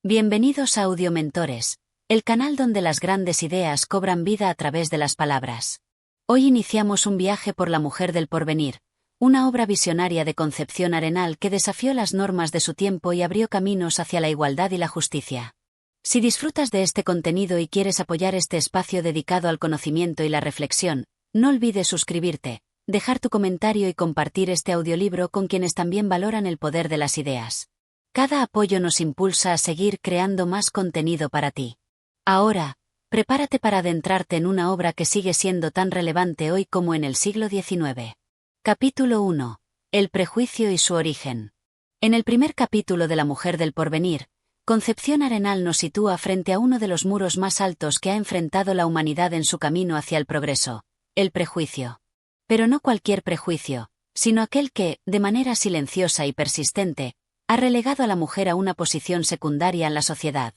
Bienvenidos a Audiomentores, el canal donde las grandes ideas cobran vida a través de las palabras. Hoy iniciamos un viaje por La mujer del porvenir, una obra visionaria de Concepción Arenal que desafió las normas de su tiempo y abrió caminos hacia la igualdad y la justicia. Si disfrutas de este contenido y quieres apoyar este espacio dedicado al conocimiento y la reflexión, no olvides suscribirte, dejar tu comentario y compartir este audiolibro con quienes también valoran el poder de las ideas. Cada apoyo nos impulsa a seguir creando más contenido para ti. Ahora, prepárate para adentrarte en una obra que sigue siendo tan relevante hoy como en el siglo XIX. Capítulo 1. El prejuicio y su origen. En el primer capítulo de La mujer del porvenir, Concepción Arenal nos sitúa frente a uno de los muros más altos que ha enfrentado la humanidad en su camino hacia el progreso, el prejuicio. Pero no cualquier prejuicio, sino aquel que, de manera silenciosa y persistente, ha relegado a la mujer a una posición secundaria en la sociedad.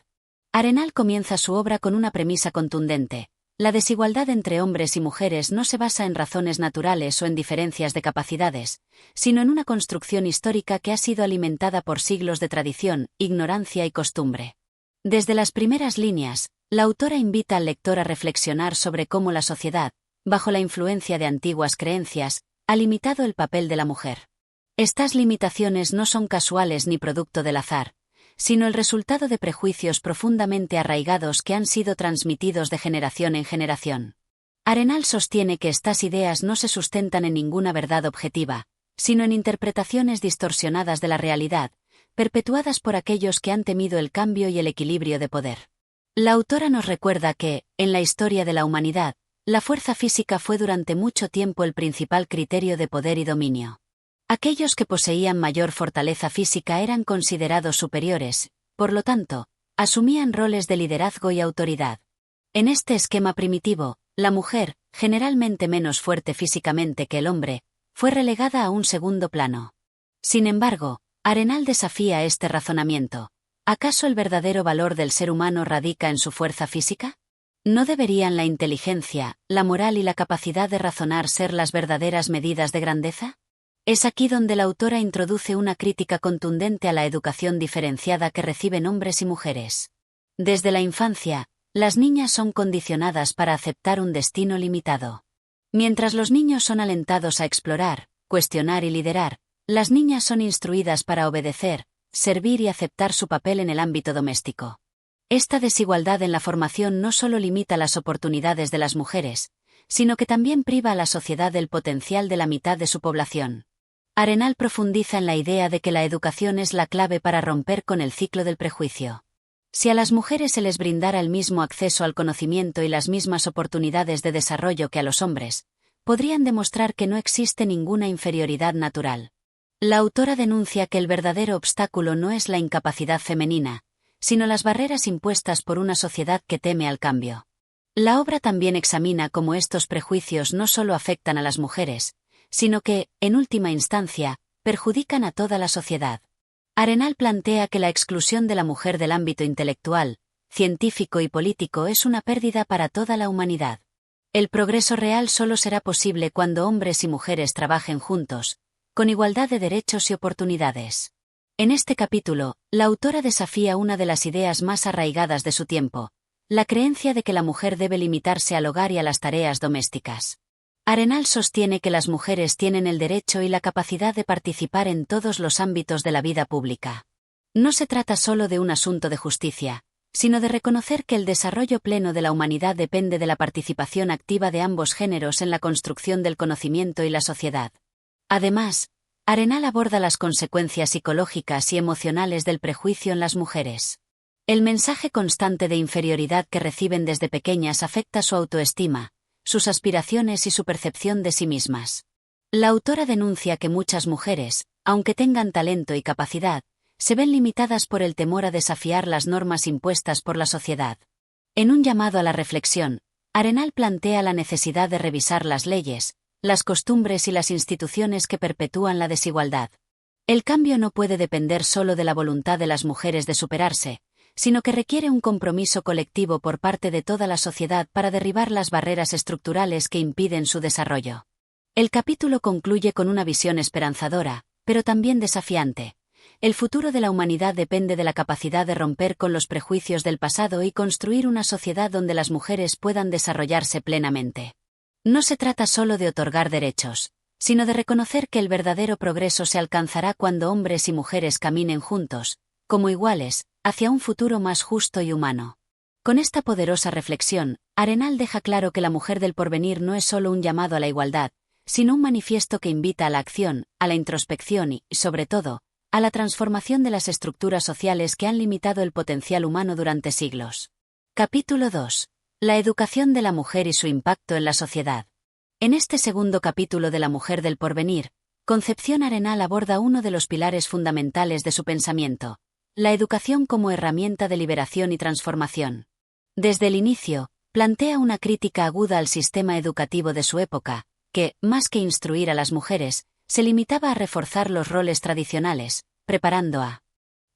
Arenal comienza su obra con una premisa contundente: la desigualdad entre hombres y mujeres no se basa en razones naturales o en diferencias de capacidades, sino en una construcción histórica que ha sido alimentada por siglos de tradición, ignorancia y costumbre. Desde las primeras líneas, la autora invita al lector a reflexionar sobre cómo la sociedad, bajo la influencia de antiguas creencias, ha limitado el papel de la mujer. Estas limitaciones no son casuales ni producto del azar, sino el resultado de prejuicios profundamente arraigados que han sido transmitidos de generación en generación. Arenal sostiene que estas ideas no se sustentan en ninguna verdad objetiva, sino en interpretaciones distorsionadas de la realidad, perpetuadas por aquellos que han temido el cambio y el equilibrio de poder. La autora nos recuerda que, en la historia de la humanidad, la fuerza física fue durante mucho tiempo el principal criterio de poder y dominio. Aquellos que poseían mayor fortaleza física eran considerados superiores, por lo tanto, asumían roles de liderazgo y autoridad. En este esquema primitivo, la mujer, generalmente menos fuerte físicamente que el hombre, fue relegada a un segundo plano. Sin embargo, Arenal desafía este razonamiento. ¿Acaso el verdadero valor del ser humano radica en su fuerza física? ¿No deberían la inteligencia, la moral y la capacidad de razonar ser las verdaderas medidas de grandeza? Es aquí donde la autora introduce una crítica contundente a la educación diferenciada que reciben hombres y mujeres. Desde la infancia, las niñas son condicionadas para aceptar un destino limitado. Mientras los niños son alentados a explorar, cuestionar y liderar, las niñas son instruidas para obedecer, servir y aceptar su papel en el ámbito doméstico. Esta desigualdad en la formación no solo limita las oportunidades de las mujeres, sino que también priva a la sociedad del potencial de la mitad de su población. Arenal profundiza en la idea de que la educación es la clave para romper con el ciclo del prejuicio. Si a las mujeres se les brindara el mismo acceso al conocimiento y las mismas oportunidades de desarrollo que a los hombres, podrían demostrar que no existe ninguna inferioridad natural. La autora denuncia que el verdadero obstáculo no es la incapacidad femenina, sino las barreras impuestas por una sociedad que teme al cambio. La obra también examina cómo estos prejuicios no solo afectan a las mujeres, sino que, en última instancia, perjudican a toda la sociedad. Arenal plantea que la exclusión de la mujer del ámbito intelectual, científico y político es una pérdida para toda la humanidad. El progreso real solo será posible cuando hombres y mujeres trabajen juntos, con igualdad de derechos y oportunidades. En este capítulo, la autora desafía una de las ideas más arraigadas de su tiempo: la creencia de que la mujer debe limitarse al hogar y a las tareas domésticas. Arenal sostiene que las mujeres tienen el derecho y la capacidad de participar en todos los ámbitos de la vida pública. No se trata solo de un asunto de justicia, sino de reconocer que el desarrollo pleno de la humanidad depende de la participación activa de ambos géneros en la construcción del conocimiento y la sociedad. Además, Arenal aborda las consecuencias psicológicas y emocionales del prejuicio en las mujeres. El mensaje constante de inferioridad que reciben desde pequeñas afecta su autoestima, sus aspiraciones y su percepción de sí mismas. La autora denuncia que muchas mujeres, aunque tengan talento y capacidad, se ven limitadas por el temor a desafiar las normas impuestas por la sociedad. En un llamado a la reflexión, Arenal plantea la necesidad de revisar las leyes, las costumbres y las instituciones que perpetúan la desigualdad. El cambio no puede depender solo de la voluntad de las mujeres de superarse, sino que requiere un compromiso colectivo por parte de toda la sociedad para derribar las barreras estructurales que impiden su desarrollo. El capítulo concluye con una visión esperanzadora, pero también desafiante. El futuro de la humanidad depende de la capacidad de romper con los prejuicios del pasado y construir una sociedad donde las mujeres puedan desarrollarse plenamente. No se trata solo de otorgar derechos, sino de reconocer que el verdadero progreso se alcanzará cuando hombres y mujeres caminen juntos, como iguales, hacia un futuro más justo y humano. Con esta poderosa reflexión, Arenal deja claro que la mujer del porvenir no es solo un llamado a la igualdad, sino un manifiesto que invita a la acción, a la introspección y, sobre todo, a la transformación de las estructuras sociales que han limitado el potencial humano durante siglos. Capítulo 2. La educación de la mujer y su impacto en la sociedad. En este segundo capítulo de La mujer del porvenir, Concepción Arenal aborda uno de los pilares fundamentales de su pensamiento: la educación como herramienta de liberación y transformación. Desde el inicio, plantea una crítica aguda al sistema educativo de su época, que, más que instruir a las mujeres, se limitaba a reforzar los roles tradicionales, preparando a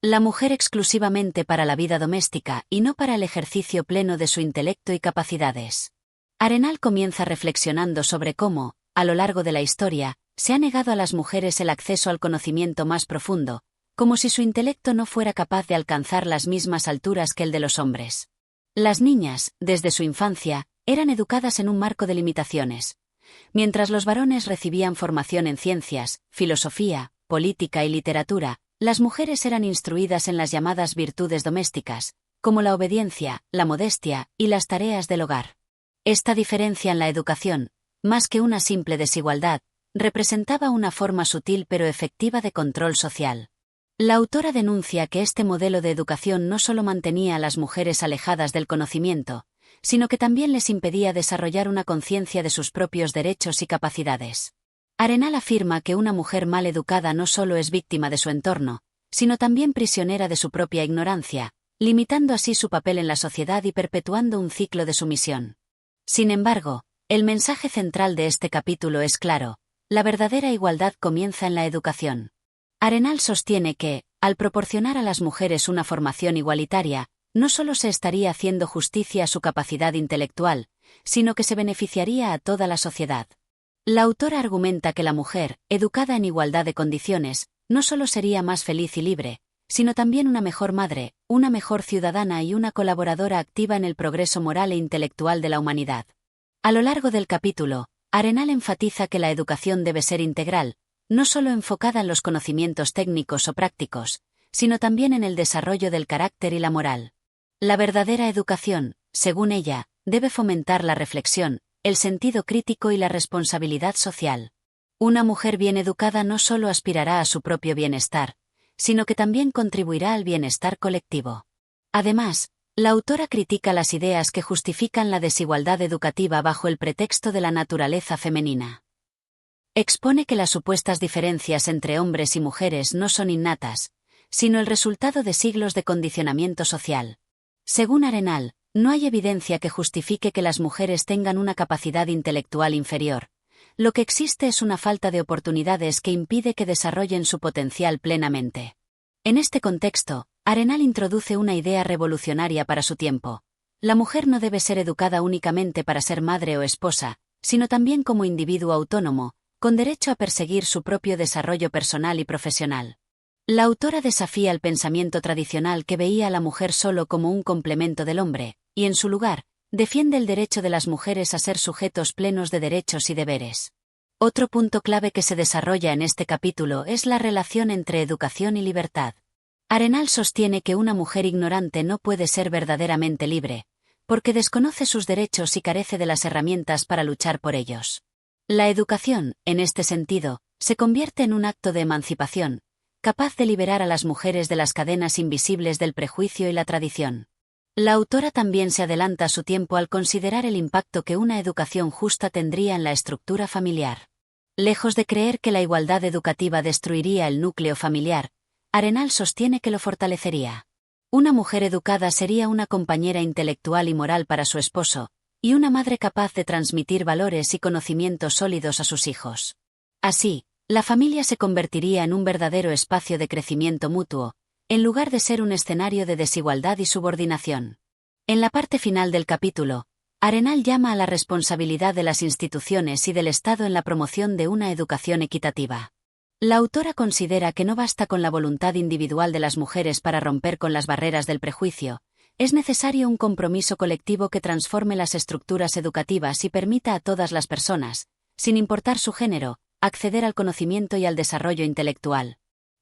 la mujer exclusivamente para la vida doméstica y no para el ejercicio pleno de su intelecto y capacidades. Arenal comienza reflexionando sobre cómo, a lo largo de la historia, se ha negado a las mujeres el acceso al conocimiento más profundo, como si su intelecto no fuera capaz de alcanzar las mismas alturas que el de los hombres. Las niñas, desde su infancia, eran educadas en un marco de limitaciones. Mientras los varones recibían formación en ciencias, filosofía, política y literatura, las mujeres eran instruidas en las llamadas virtudes domésticas, como la obediencia, la modestia y las tareas del hogar. Esta diferencia en la educación, más que una simple desigualdad, representaba una forma sutil pero efectiva de control social. La autora denuncia que este modelo de educación no solo mantenía a las mujeres alejadas del conocimiento, sino que también les impedía desarrollar una conciencia de sus propios derechos y capacidades. Arenal afirma que una mujer mal educada no solo es víctima de su entorno, sino también prisionera de su propia ignorancia, limitando así su papel en la sociedad y perpetuando un ciclo de sumisión. Sin embargo, el mensaje central de este capítulo es claro: la verdadera igualdad comienza en la educación. Arenal sostiene que, al proporcionar a las mujeres una formación igualitaria, no solo se estaría haciendo justicia a su capacidad intelectual, sino que se beneficiaría a toda la sociedad. La autora argumenta que la mujer, educada en igualdad de condiciones, no solo sería más feliz y libre, sino también una mejor madre, una mejor ciudadana y una colaboradora activa en el progreso moral e intelectual de la humanidad. A lo largo del capítulo, Arenal enfatiza que la educación debe ser integral, no solo enfocada en los conocimientos técnicos o prácticos, sino también en el desarrollo del carácter y la moral. La verdadera educación, según ella, debe fomentar la reflexión, el sentido crítico y la responsabilidad social. Una mujer bien educada no solo aspirará a su propio bienestar, sino que también contribuirá al bienestar colectivo. Además, la autora critica las ideas que justifican la desigualdad educativa bajo el pretexto de la naturaleza femenina. Expone que las supuestas diferencias entre hombres y mujeres no son innatas, sino el resultado de siglos de condicionamiento social. Según Arenal, no hay evidencia que justifique que las mujeres tengan una capacidad intelectual inferior. Lo que existe es una falta de oportunidades que impide que desarrollen su potencial plenamente. En este contexto, Arenal introduce una idea revolucionaria para su tiempo. La mujer no debe ser educada únicamente para ser madre o esposa, sino también como individuo autónomo, con derecho a perseguir su propio desarrollo personal y profesional. La autora desafía el pensamiento tradicional que veía a la mujer solo como un complemento del hombre, y en su lugar, defiende el derecho de las mujeres a ser sujetos plenos de derechos y deberes. Otro punto clave que se desarrolla en este capítulo es la relación entre educación y libertad. Arenal sostiene que una mujer ignorante no puede ser verdaderamente libre, porque desconoce sus derechos y carece de las herramientas para luchar por ellos. La educación, en este sentido, se convierte en un acto de emancipación, capaz de liberar a las mujeres de las cadenas invisibles del prejuicio y la tradición. La autora también se adelanta a su tiempo al considerar el impacto que una educación justa tendría en la estructura familiar. Lejos de creer que la igualdad educativa destruiría el núcleo familiar, Arenal sostiene que lo fortalecería. Una mujer educada sería una compañera intelectual y moral para su esposo, y una madre capaz de transmitir valores y conocimientos sólidos a sus hijos. Así, la familia se convertiría en un verdadero espacio de crecimiento mutuo, en lugar de ser un escenario de desigualdad y subordinación. En la parte final del capítulo, Arenal llama a la responsabilidad de las instituciones y del Estado en la promoción de una educación equitativa. La autora considera que no basta con la voluntad individual de las mujeres para romper con las barreras del prejuicio, es necesario un compromiso colectivo que transforme las estructuras educativas y permita a todas las personas, sin importar su género, acceder al conocimiento y al desarrollo intelectual.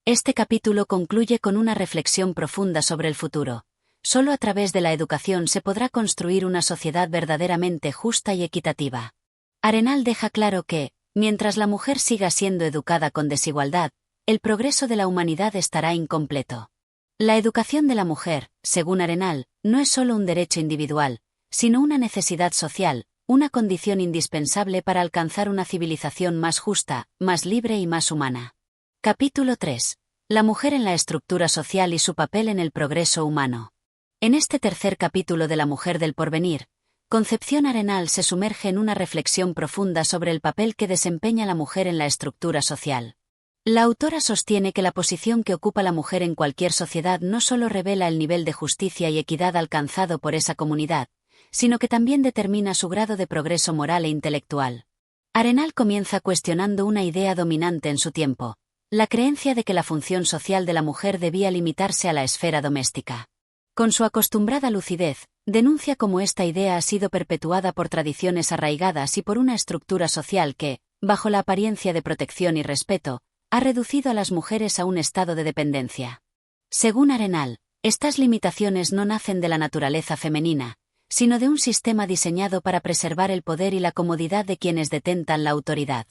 Este capítulo concluye con una reflexión profunda sobre el futuro. Solo a través de la educación se podrá construir una sociedad verdaderamente justa y equitativa. Arenal deja claro que, mientras la mujer siga siendo educada con desigualdad, el progreso de la humanidad estará incompleto. La educación de la mujer, según Arenal, no es solo un derecho individual, sino una necesidad social, una condición indispensable para alcanzar una civilización más justa, más libre y más humana. Capítulo 3. La mujer en la estructura social y su papel en el progreso humano. En este tercer capítulo de La mujer del porvenir, Concepción Arenal se sumerge en una reflexión profunda sobre el papel que desempeña la mujer en la estructura social. La autora sostiene que la posición que ocupa la mujer en cualquier sociedad no solo revela el nivel de justicia y equidad alcanzado por esa comunidad, sino que también determina su grado de progreso moral e intelectual. Arenal comienza cuestionando una idea dominante en su tiempo, la creencia de que la función social de la mujer debía limitarse a la esfera doméstica. Con su acostumbrada lucidez, denuncia cómo esta idea ha sido perpetuada por tradiciones arraigadas y por una estructura social que, bajo la apariencia de protección y respeto, ha reducido a las mujeres a un estado de dependencia. Según Arenal, estas limitaciones no nacen de la naturaleza femenina, sino de un sistema diseñado para preservar el poder y la comodidad de quienes detentan la autoridad.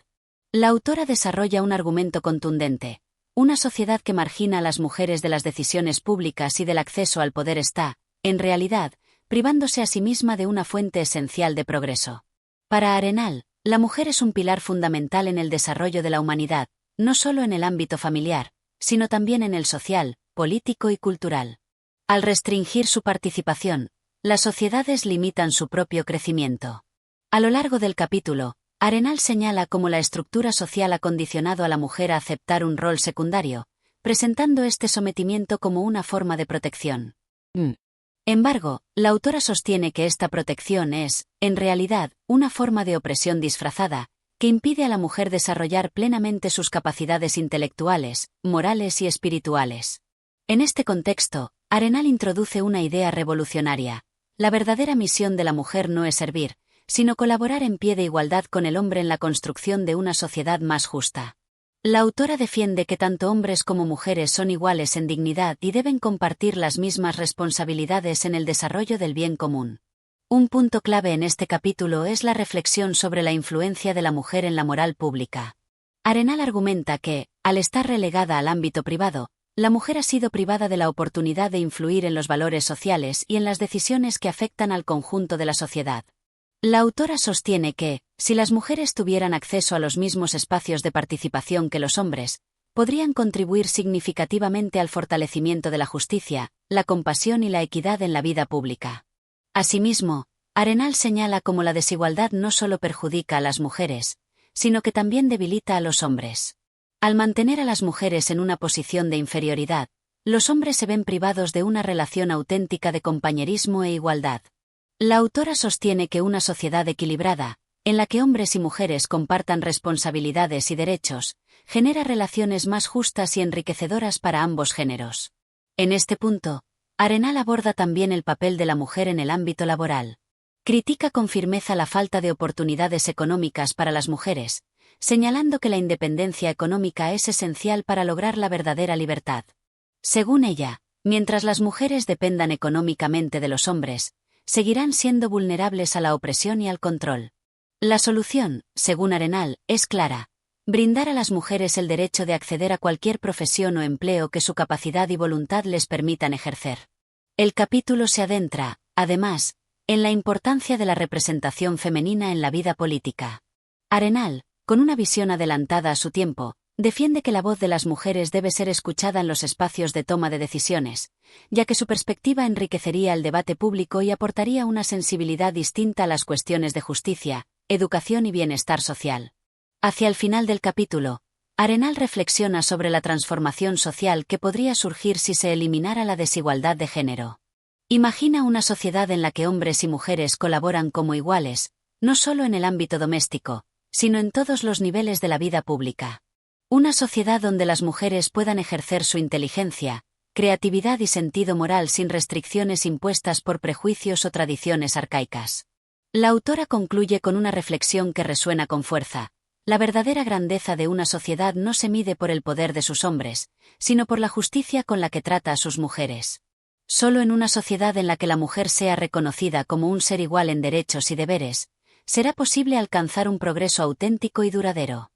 La autora desarrolla un argumento contundente. Una sociedad que margina a las mujeres de las decisiones públicas y del acceso al poder está, en realidad, privándose a sí misma de una fuente esencial de progreso. Para Arenal, la mujer es un pilar fundamental en el desarrollo de la humanidad, no solo en el ámbito familiar, sino también en el social, político y cultural. Al restringir su participación, las sociedades limitan su propio crecimiento. A lo largo del capítulo, Arenal señala cómo la estructura social ha condicionado a la mujer a aceptar un rol secundario, presentando este sometimiento como una forma de protección. Embargo, la autora sostiene que esta protección es, en realidad, una forma de opresión disfrazada, que impide a la mujer desarrollar plenamente sus capacidades intelectuales, morales y espirituales. En este contexto, Arenal introduce una idea revolucionaria. La verdadera misión de la mujer no es servir, sino colaborar en pie de igualdad con el hombre en la construcción de una sociedad más justa. La autora defiende que tanto hombres como mujeres son iguales en dignidad y deben compartir las mismas responsabilidades en el desarrollo del bien común. Un punto clave en este capítulo es la reflexión sobre la influencia de la mujer en la moral pública. Arenal argumenta que, al estar relegada al ámbito privado, la mujer ha sido privada de la oportunidad de influir en los valores sociales y en las decisiones que afectan al conjunto de la sociedad. La autora sostiene que, si las mujeres tuvieran acceso a los mismos espacios de participación que los hombres, podrían contribuir significativamente al fortalecimiento de la justicia, la compasión y la equidad en la vida pública. Asimismo, Arenal señala cómo la desigualdad no solo perjudica a las mujeres, sino que también debilita a los hombres. Al mantener a las mujeres en una posición de inferioridad, los hombres se ven privados de una relación auténtica de compañerismo e igualdad. La autora sostiene que una sociedad equilibrada, en la que hombres y mujeres compartan responsabilidades y derechos, genera relaciones más justas y enriquecedoras para ambos géneros. En este punto, Arenal aborda también el papel de la mujer en el ámbito laboral. Critica con firmeza la falta de oportunidades económicas para las mujeres, señalando que la independencia económica es esencial para lograr la verdadera libertad. Según ella, mientras las mujeres dependan económicamente de los hombres, seguirán siendo vulnerables a la opresión y al control. La solución, según Arenal, es clara: brindar a las mujeres el derecho de acceder a cualquier profesión o empleo que su capacidad y voluntad les permitan ejercer. El capítulo se adentra, además, en la importancia de la representación femenina en la vida política. Arenal, con una visión adelantada a su tiempo, defiende que la voz de las mujeres debe ser escuchada en los espacios de toma de decisiones, ya que su perspectiva enriquecería el debate público y aportaría una sensibilidad distinta a las cuestiones de justicia, educación y bienestar social. Hacia el final del capítulo, Arenal reflexiona sobre la transformación social que podría surgir si se eliminara la desigualdad de género. Imagina una sociedad en la que hombres y mujeres colaboran como iguales, no solo en el ámbito doméstico, sino en todos los niveles de la vida pública. Una sociedad donde las mujeres puedan ejercer su inteligencia, creatividad y sentido moral sin restricciones impuestas por prejuicios o tradiciones arcaicas. La autora concluye con una reflexión que resuena con fuerza. La verdadera grandeza de una sociedad no se mide por el poder de sus hombres, sino por la justicia con la que trata a sus mujeres. Solo en una sociedad en la que la mujer sea reconocida como un ser igual en derechos y deberes, será posible alcanzar un progreso auténtico y duradero.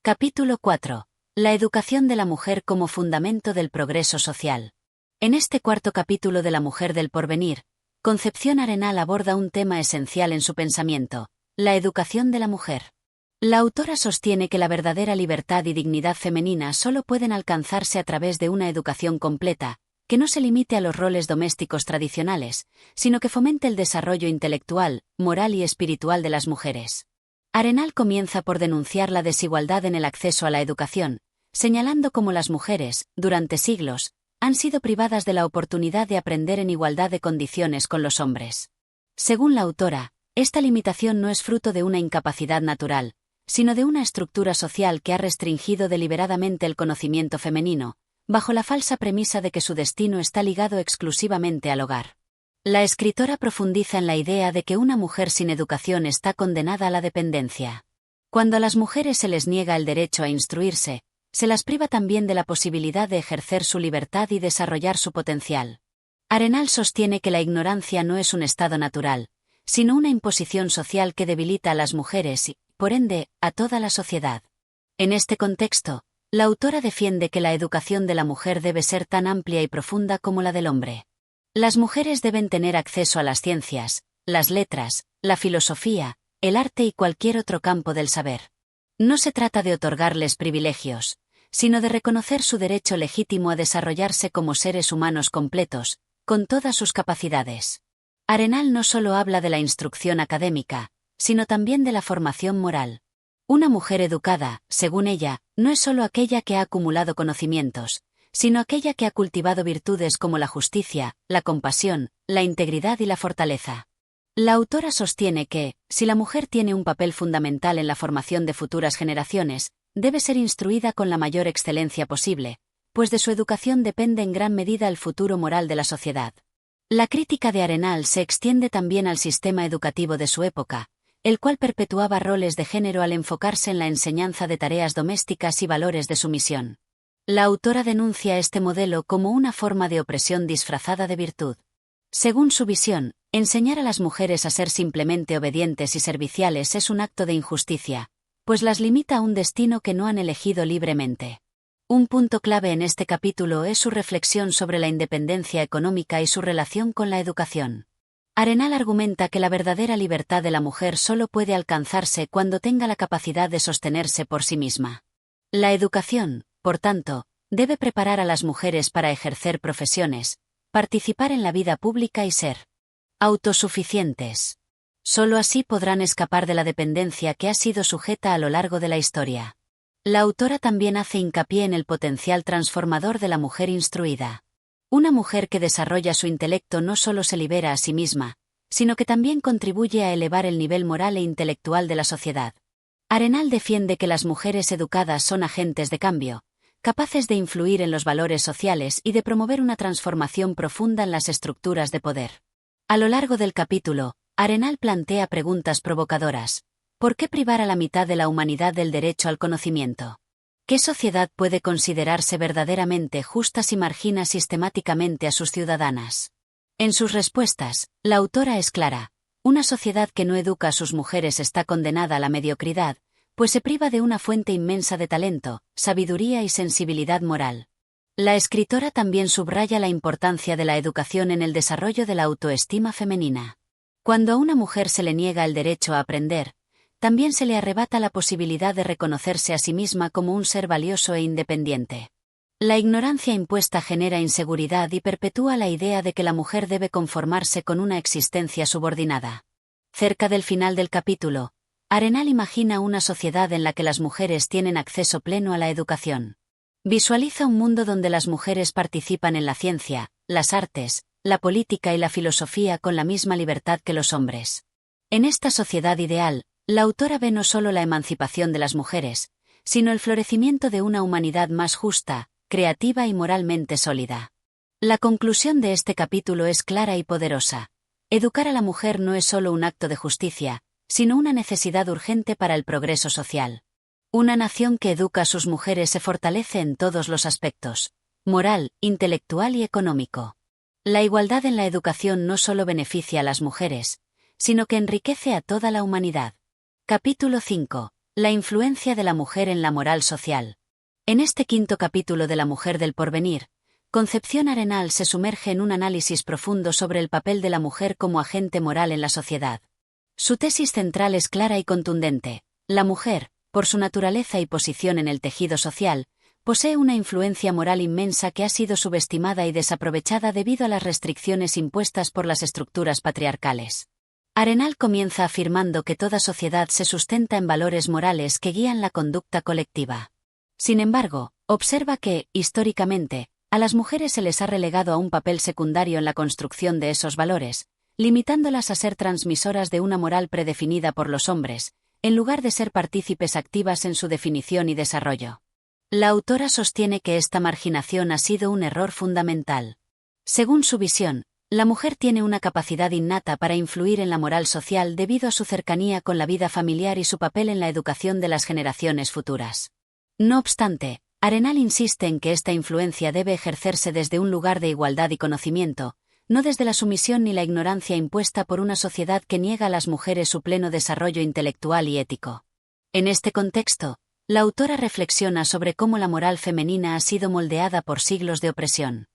Capítulo 4. La educación de la mujer como fundamento del progreso social. En este cuarto capítulo de La mujer del porvenir, Concepción Arenal aborda un tema esencial en su pensamiento: la educación de la mujer. La autora sostiene que la verdadera libertad y dignidad femenina solo pueden alcanzarse a través de una educación completa, que no se limite a los roles domésticos tradicionales, sino que fomente el desarrollo intelectual, moral y espiritual de las mujeres. Arenal comienza por denunciar la desigualdad en el acceso a la educación, señalando cómo las mujeres, durante siglos, han sido privadas de la oportunidad de aprender en igualdad de condiciones con los hombres. Según la autora, esta limitación no es fruto de una incapacidad natural, sino de una estructura social que ha restringido deliberadamente el conocimiento femenino, bajo la falsa premisa de que su destino está ligado exclusivamente al hogar. La escritora profundiza en la idea de que una mujer sin educación está condenada a la dependencia. Cuando a las mujeres se les niega el derecho a instruirse, se las priva también de la posibilidad de ejercer su libertad y desarrollar su potencial. Arenal sostiene que la ignorancia no es un estado natural, sino una imposición social que debilita a las mujeres y, por ende, a toda la sociedad. En este contexto, la autora defiende que la educación de la mujer debe ser tan amplia y profunda como la del hombre. Las mujeres deben tener acceso a las ciencias, las letras, la filosofía, el arte y cualquier otro campo del saber. No se trata de otorgarles privilegios, sino de reconocer su derecho legítimo a desarrollarse como seres humanos completos, con todas sus capacidades. Arenal no solo habla de la instrucción académica, sino también de la formación moral. Una mujer educada, según ella, no es solo aquella que ha acumulado conocimientos, sino aquella que ha cultivado virtudes como la justicia, la compasión, la integridad y la fortaleza. La autora sostiene que, si la mujer tiene un papel fundamental en la formación de futuras generaciones, debe ser instruida con la mayor excelencia posible, pues de su educación depende en gran medida el futuro moral de la sociedad. La crítica de Arenal se extiende también al sistema educativo de su época, el cual perpetuaba roles de género al enfocarse en la enseñanza de tareas domésticas y valores de sumisión. La autora denuncia este modelo como una forma de opresión disfrazada de virtud. Según su visión, enseñar a las mujeres a ser simplemente obedientes y serviciales es un acto de injusticia, pues las limita a un destino que no han elegido libremente. Un punto clave en este capítulo es su reflexión sobre la independencia económica y su relación con la educación. Arenal argumenta que la verdadera libertad de la mujer solo puede alcanzarse cuando tenga la capacidad de sostenerse por sí misma. La educación, por tanto, debe preparar a las mujeres para ejercer profesiones, participar en la vida pública y ser autosuficientes. Solo así podrán escapar de la dependencia que ha sido sujeta a lo largo de la historia. La autora también hace hincapié en el potencial transformador de la mujer instruida. Una mujer que desarrolla su intelecto no solo se libera a sí misma, sino que también contribuye a elevar el nivel moral e intelectual de la sociedad. Arenal defiende que las mujeres educadas son agentes de cambio, capaces de influir en los valores sociales y de promover una transformación profunda en las estructuras de poder. A lo largo del capítulo, Arenal plantea preguntas provocadoras. ¿Por qué privar a la mitad de la humanidad del derecho al conocimiento? ¿Qué sociedad puede considerarse verdaderamente justa si margina sistemáticamente a sus ciudadanas? En sus respuestas, la autora es clara: una sociedad que no educa a sus mujeres está condenada a la mediocridad, pues se priva de una fuente inmensa de talento, sabiduría y sensibilidad moral. La escritora también subraya la importancia de la educación en el desarrollo de la autoestima femenina. Cuando a una mujer se le niega el derecho a aprender, también se le arrebata la posibilidad de reconocerse a sí misma como un ser valioso e independiente. La ignorancia impuesta genera inseguridad y perpetúa la idea de que la mujer debe conformarse con una existencia subordinada. Cerca del final del capítulo, Arenal imagina una sociedad en la que las mujeres tienen acceso pleno a la educación. Visualiza un mundo donde las mujeres participan en la ciencia, las artes, la política y la filosofía con la misma libertad que los hombres. En esta sociedad ideal, la autora ve no solo la emancipación de las mujeres, sino el florecimiento de una humanidad más justa, creativa y moralmente sólida. La conclusión de este capítulo es clara y poderosa. Educar a la mujer no es solo un acto de justicia, sino una necesidad urgente para el progreso social. Una nación que educa a sus mujeres se fortalece en todos los aspectos: moral, intelectual y económico. La igualdad en la educación no solo beneficia a las mujeres, sino que enriquece a toda la humanidad. Capítulo 5. La influencia de la mujer en la moral social. En este quinto capítulo de La mujer del porvenir, Concepción Arenal se sumerge en un análisis profundo sobre el papel de la mujer como agente moral en la sociedad. Su tesis central es clara y contundente: la mujer, por su naturaleza y posición en el tejido social, posee una influencia moral inmensa que ha sido subestimada y desaprovechada debido a las restricciones impuestas por las estructuras patriarcales. Arenal comienza afirmando que toda sociedad se sustenta en valores morales que guían la conducta colectiva. Sin embargo, observa que, históricamente, a las mujeres se les ha relegado a un papel secundario en la construcción de esos valores, limitándolas a ser transmisoras de una moral predefinida por los hombres, en lugar de ser partícipes activas en su definición y desarrollo. La autora sostiene que esta marginación ha sido un error fundamental. Según su visión, la mujer tiene una capacidad innata para influir en la moral social debido a su cercanía con la vida familiar y su papel en la educación de las generaciones futuras. No obstante, Arenal insiste en que esta influencia debe ejercerse desde un lugar de igualdad y conocimiento, no desde la sumisión ni la ignorancia impuesta por una sociedad que niega a las mujeres su pleno desarrollo intelectual y ético. En este contexto, la autora reflexiona sobre cómo la moral femenina ha sido moldeada por siglos de opresión.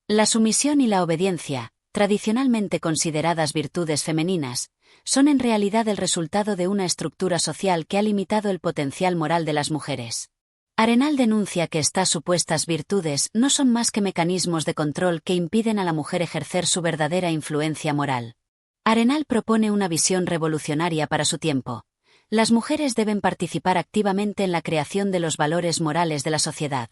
La sumisión y la obediencia, tradicionalmente consideradas virtudes femeninas, son en realidad el resultado de una estructura social que ha limitado el potencial moral de las mujeres. Arenal denuncia que estas supuestas virtudes no son más que mecanismos de control que impiden a la mujer ejercer su verdadera influencia moral. Arenal propone una visión revolucionaria para su tiempo: las mujeres deben participar activamente en la creación de los valores morales de la sociedad.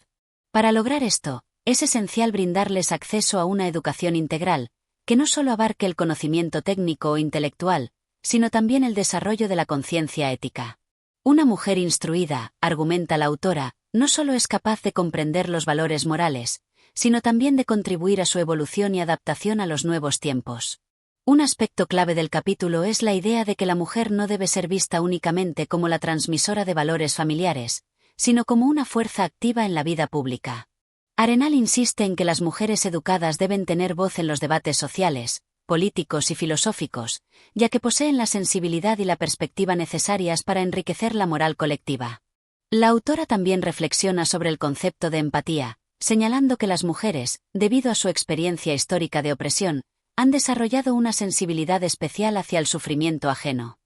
Para lograr esto, es esencial brindarles acceso a una educación integral, que no solo abarque el conocimiento técnico o intelectual, sino también el desarrollo de la conciencia ética. Una mujer instruida, argumenta la autora, no solo es capaz de comprender los valores morales, sino también de contribuir a su evolución y adaptación a los nuevos tiempos. Un aspecto clave del capítulo es la idea de que la mujer no debe ser vista únicamente como la transmisora de valores familiares, sino como una fuerza activa en la vida pública. Arenal insiste en que las mujeres educadas deben tener voz en los debates sociales, políticos y filosóficos, ya que poseen la sensibilidad y la perspectiva necesarias para enriquecer la moral colectiva. La autora también reflexiona sobre el concepto de empatía, señalando que las mujeres, debido a su experiencia histórica de opresión, han desarrollado una sensibilidad especial hacia el sufrimiento ajeno.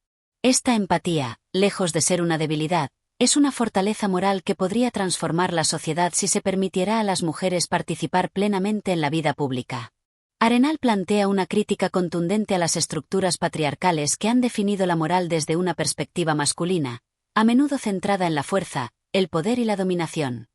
Esta empatía, lejos de ser una debilidad, es una fortaleza moral que podría transformar la sociedad si se permitiera a las mujeres participar plenamente en la vida pública. Arenal plantea una crítica contundente a las estructuras patriarcales que han definido la moral desde una perspectiva masculina, a menudo centrada en la fuerza, el poder y la dominación.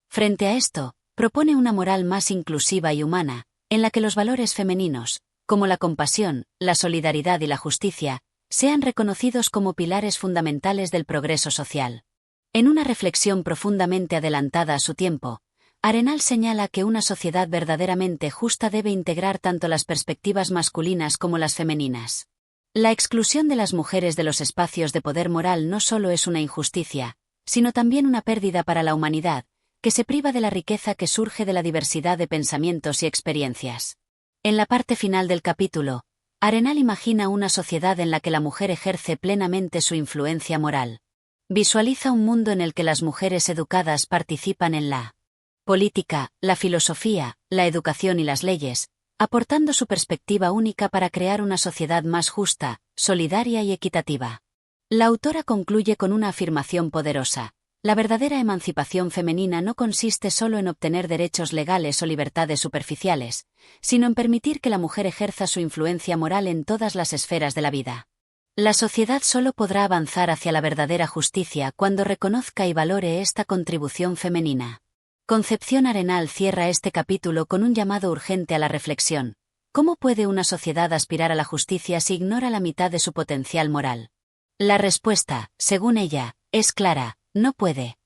Frente a esto, propone una moral más inclusiva y humana, en la que los valores femeninos, como la compasión, la solidaridad y la justicia, sean reconocidos como pilares fundamentales del progreso social. En una reflexión profundamente adelantada a su tiempo, Arenal señala que una sociedad verdaderamente justa debe integrar tanto las perspectivas masculinas como las femeninas. La exclusión de las mujeres de los espacios de poder moral no solo es una injusticia, sino también una pérdida para la humanidad, que se priva de la riqueza que surge de la diversidad de pensamientos y experiencias. En la parte final del capítulo, Arenal imagina una sociedad en la que la mujer ejerce plenamente su influencia moral. Visualiza un mundo en el que las mujeres educadas participan en la política, la filosofía, la educación y las leyes, aportando su perspectiva única para crear una sociedad más justa, solidaria y equitativa. La autora concluye con una afirmación poderosa: la verdadera emancipación femenina no consiste solo en obtener derechos legales o libertades superficiales, sino en permitir que la mujer ejerza su influencia moral en todas las esferas de la vida. La sociedad solo podrá avanzar hacia la verdadera justicia cuando reconozca y valore esta contribución femenina. Concepción Arenal cierra este capítulo con un llamado urgente a la reflexión: ¿cómo puede una sociedad aspirar a la justicia si ignora la mitad de su potencial moral? La respuesta, según ella, es clara: no puede.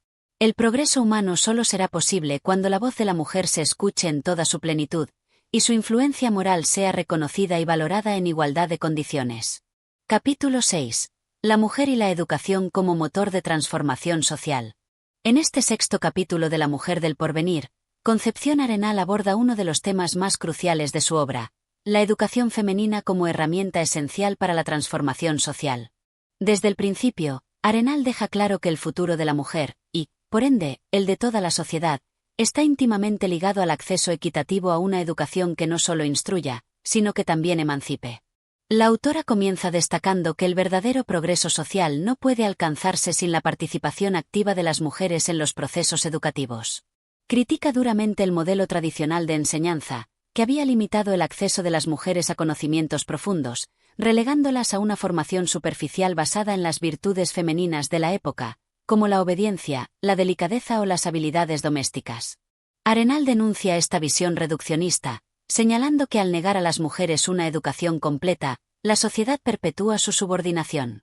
El progreso humano solo será posible cuando la voz de la mujer se escuche en toda su plenitud, y su influencia moral sea reconocida y valorada en igualdad de condiciones. Capítulo 6. La mujer y la educación como motor de transformación social. En este sexto capítulo de La mujer del porvenir, Concepción Arenal aborda uno de los temas más cruciales de su obra, la educación femenina como herramienta esencial para la transformación social. Desde el principio, Arenal deja claro que el futuro de la mujer, y, por ende, el de toda la sociedad, está íntimamente ligado al acceso equitativo a una educación que no solo instruya, sino que también emancipe. La autora comienza destacando que el verdadero progreso social no puede alcanzarse sin la participación activa de las mujeres en los procesos educativos. Critica duramente el modelo tradicional de enseñanza, que había limitado el acceso de las mujeres a conocimientos profundos, relegándolas a una formación superficial basada en las virtudes femeninas de la época, como la obediencia, la delicadeza o las habilidades domésticas. Arenal denuncia esta visión reduccionista, señalando que al negar a las mujeres una educación completa, la sociedad perpetúa su subordinación.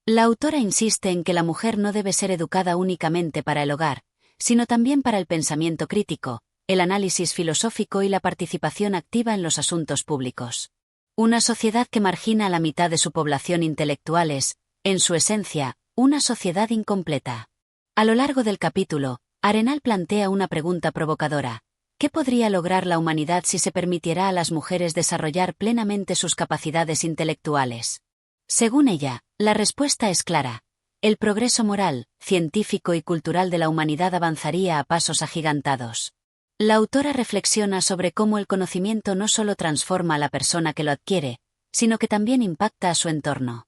La autora insiste en que la mujer no debe ser educada únicamente para el hogar, sino también para el pensamiento crítico, el análisis filosófico y la participación activa en los asuntos públicos. Una sociedad que margina a la mitad de su población intelectual es, en su esencia, una sociedad incompleta. A lo largo del capítulo, Arenal plantea una pregunta provocadora. ¿Qué podría lograr la humanidad si se permitiera a las mujeres desarrollar plenamente sus capacidades intelectuales? Según ella, la respuesta es clara. El progreso moral, científico y cultural de la humanidad avanzaría a pasos agigantados. La autora reflexiona sobre cómo el conocimiento no solo transforma a la persona que lo adquiere, sino que también impacta a su entorno.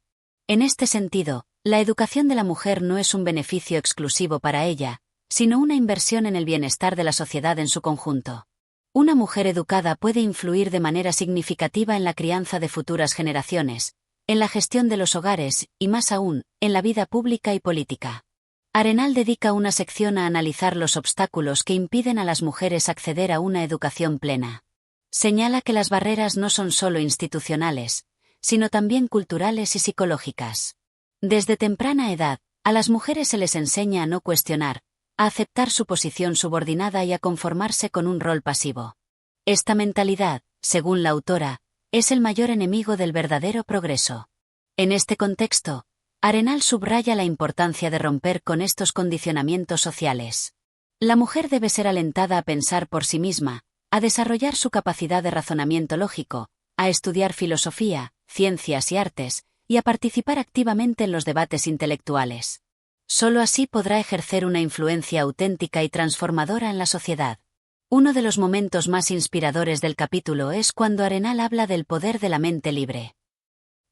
En este sentido, la educación de la mujer no es un beneficio exclusivo para ella, sino una inversión en el bienestar de la sociedad en su conjunto. Una mujer educada puede influir de manera significativa en la crianza de futuras generaciones, en la gestión de los hogares y, más aún, en la vida pública y política. Arenal dedica una sección a analizar los obstáculos que impiden a las mujeres acceder a una educación plena. Señala que las barreras no son solo institucionales, sino también culturales y psicológicas. Desde temprana edad, a las mujeres se les enseña a no cuestionar, a aceptar su posición subordinada y a conformarse con un rol pasivo. Esta mentalidad, según la autora, es el mayor enemigo del verdadero progreso. En este contexto, Arenal subraya la importancia de romper con estos condicionamientos sociales. La mujer debe ser alentada a pensar por sí misma, a desarrollar su capacidad de razonamiento lógico, a estudiar filosofía, ciencias y artes, y a participar activamente en los debates intelectuales. Solo así podrá ejercer una influencia auténtica y transformadora en la sociedad. Uno de los momentos más inspiradores del capítulo es cuando Arenal habla del poder de la mente libre.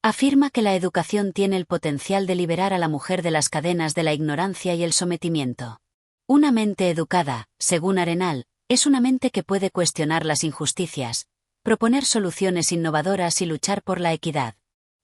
Afirma que la educación tiene el potencial de liberar a la mujer de las cadenas de la ignorancia y el sometimiento. Una mente educada, según Arenal, es una mente que puede cuestionar las injusticias, proponer soluciones innovadoras y luchar por la equidad.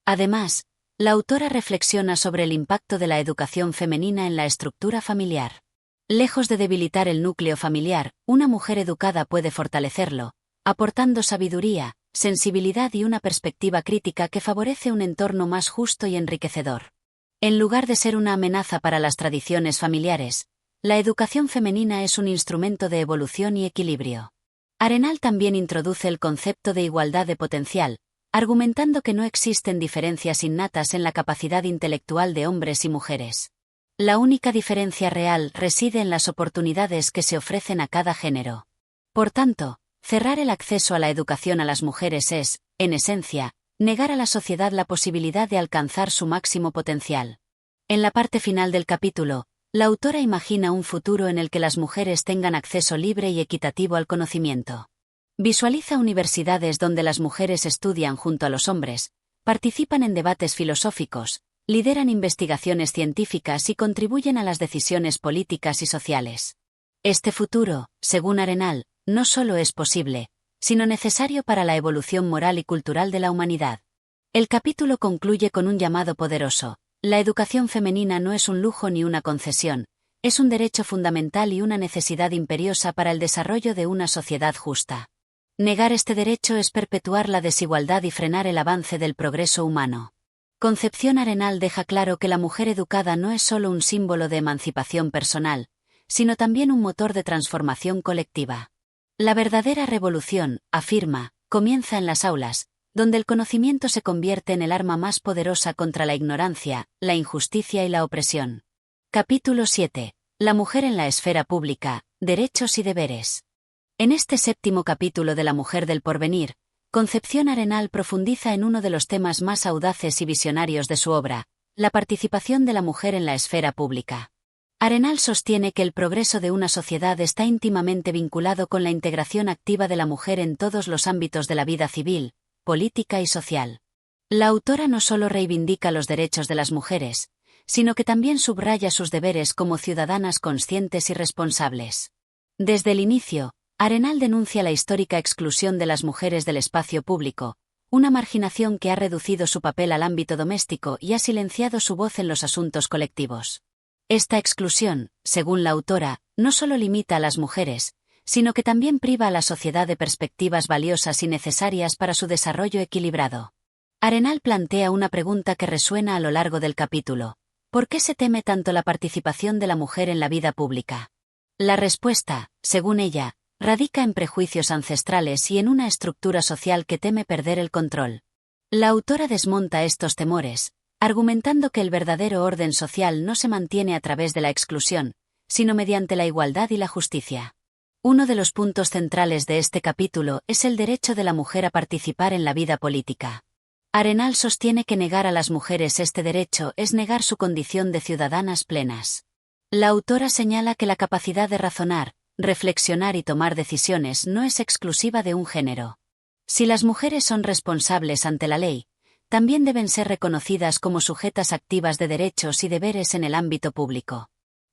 Además, la autora reflexiona sobre el impacto de la educación femenina en la estructura familiar. Lejos de debilitar el núcleo familiar, una mujer educada puede fortalecerlo, aportando sabiduría, sensibilidad y una perspectiva crítica que favorece un entorno más justo y enriquecedor. En lugar de ser una amenaza para las tradiciones familiares, la educación femenina es un instrumento de evolución y equilibrio. Arenal también introduce el concepto de igualdad de potencial, argumentando que no existen diferencias innatas en la capacidad intelectual de hombres y mujeres. La única diferencia real reside en las oportunidades que se ofrecen a cada género. Por tanto, cerrar el acceso a la educación a las mujeres es, en esencia, negar a la sociedad la posibilidad de alcanzar su máximo potencial. En la parte final del capítulo, la autora imagina un futuro en el que las mujeres tengan acceso libre y equitativo al conocimiento. Visualiza universidades donde las mujeres estudian junto a los hombres, participan en debates filosóficos, lideran investigaciones científicas y contribuyen a las decisiones políticas y sociales. Este futuro, según Arenal, no solo es posible, sino necesario para la evolución moral y cultural de la humanidad. El capítulo concluye con un llamado poderoso. La educación femenina no es un lujo ni una concesión, es un derecho fundamental y una necesidad imperiosa para el desarrollo de una sociedad justa. Negar este derecho es perpetuar la desigualdad y frenar el avance del progreso humano. Concepción Arenal deja claro que la mujer educada no es solo un símbolo de emancipación personal, sino también un motor de transformación colectiva. La verdadera revolución, afirma, comienza en las aulas, donde el conocimiento se convierte en el arma más poderosa contra la ignorancia, la injusticia y la opresión. Capítulo 7. La mujer en la esfera pública, derechos y deberes. En este séptimo capítulo de La mujer del porvenir, Concepción Arenal profundiza en uno de los temas más audaces y visionarios de su obra, la participación de la mujer en la esfera pública. Arenal sostiene que el progreso de una sociedad está íntimamente vinculado con la integración activa de la mujer en todos los ámbitos de la vida civil, política y social. La autora no solo reivindica los derechos de las mujeres, sino que también subraya sus deberes como ciudadanas conscientes y responsables. Desde el inicio, Arenal denuncia la histórica exclusión de las mujeres del espacio público, una marginación que ha reducido su papel al ámbito doméstico y ha silenciado su voz en los asuntos colectivos. Esta exclusión, según la autora, no solo limita a las mujeres, sino que también priva a la sociedad de perspectivas valiosas y necesarias para su desarrollo equilibrado. Arenal plantea una pregunta que resuena a lo largo del capítulo: ¿por qué se teme tanto la participación de la mujer en la vida pública? La respuesta, según ella, radica en prejuicios ancestrales y en una estructura social que teme perder el control. La autora desmonta estos temores, argumentando que el verdadero orden social no se mantiene a través de la exclusión, sino mediante la igualdad y la justicia. Uno de los puntos centrales de este capítulo es el derecho de la mujer a participar en la vida política. Arenal sostiene que negar a las mujeres este derecho es negar su condición de ciudadanas plenas. La autora señala que la capacidad de razonar, reflexionar y tomar decisiones no es exclusiva de un género. Si las mujeres son responsables ante la ley, también deben ser reconocidas como sujetas activas de derechos y deberes en el ámbito público.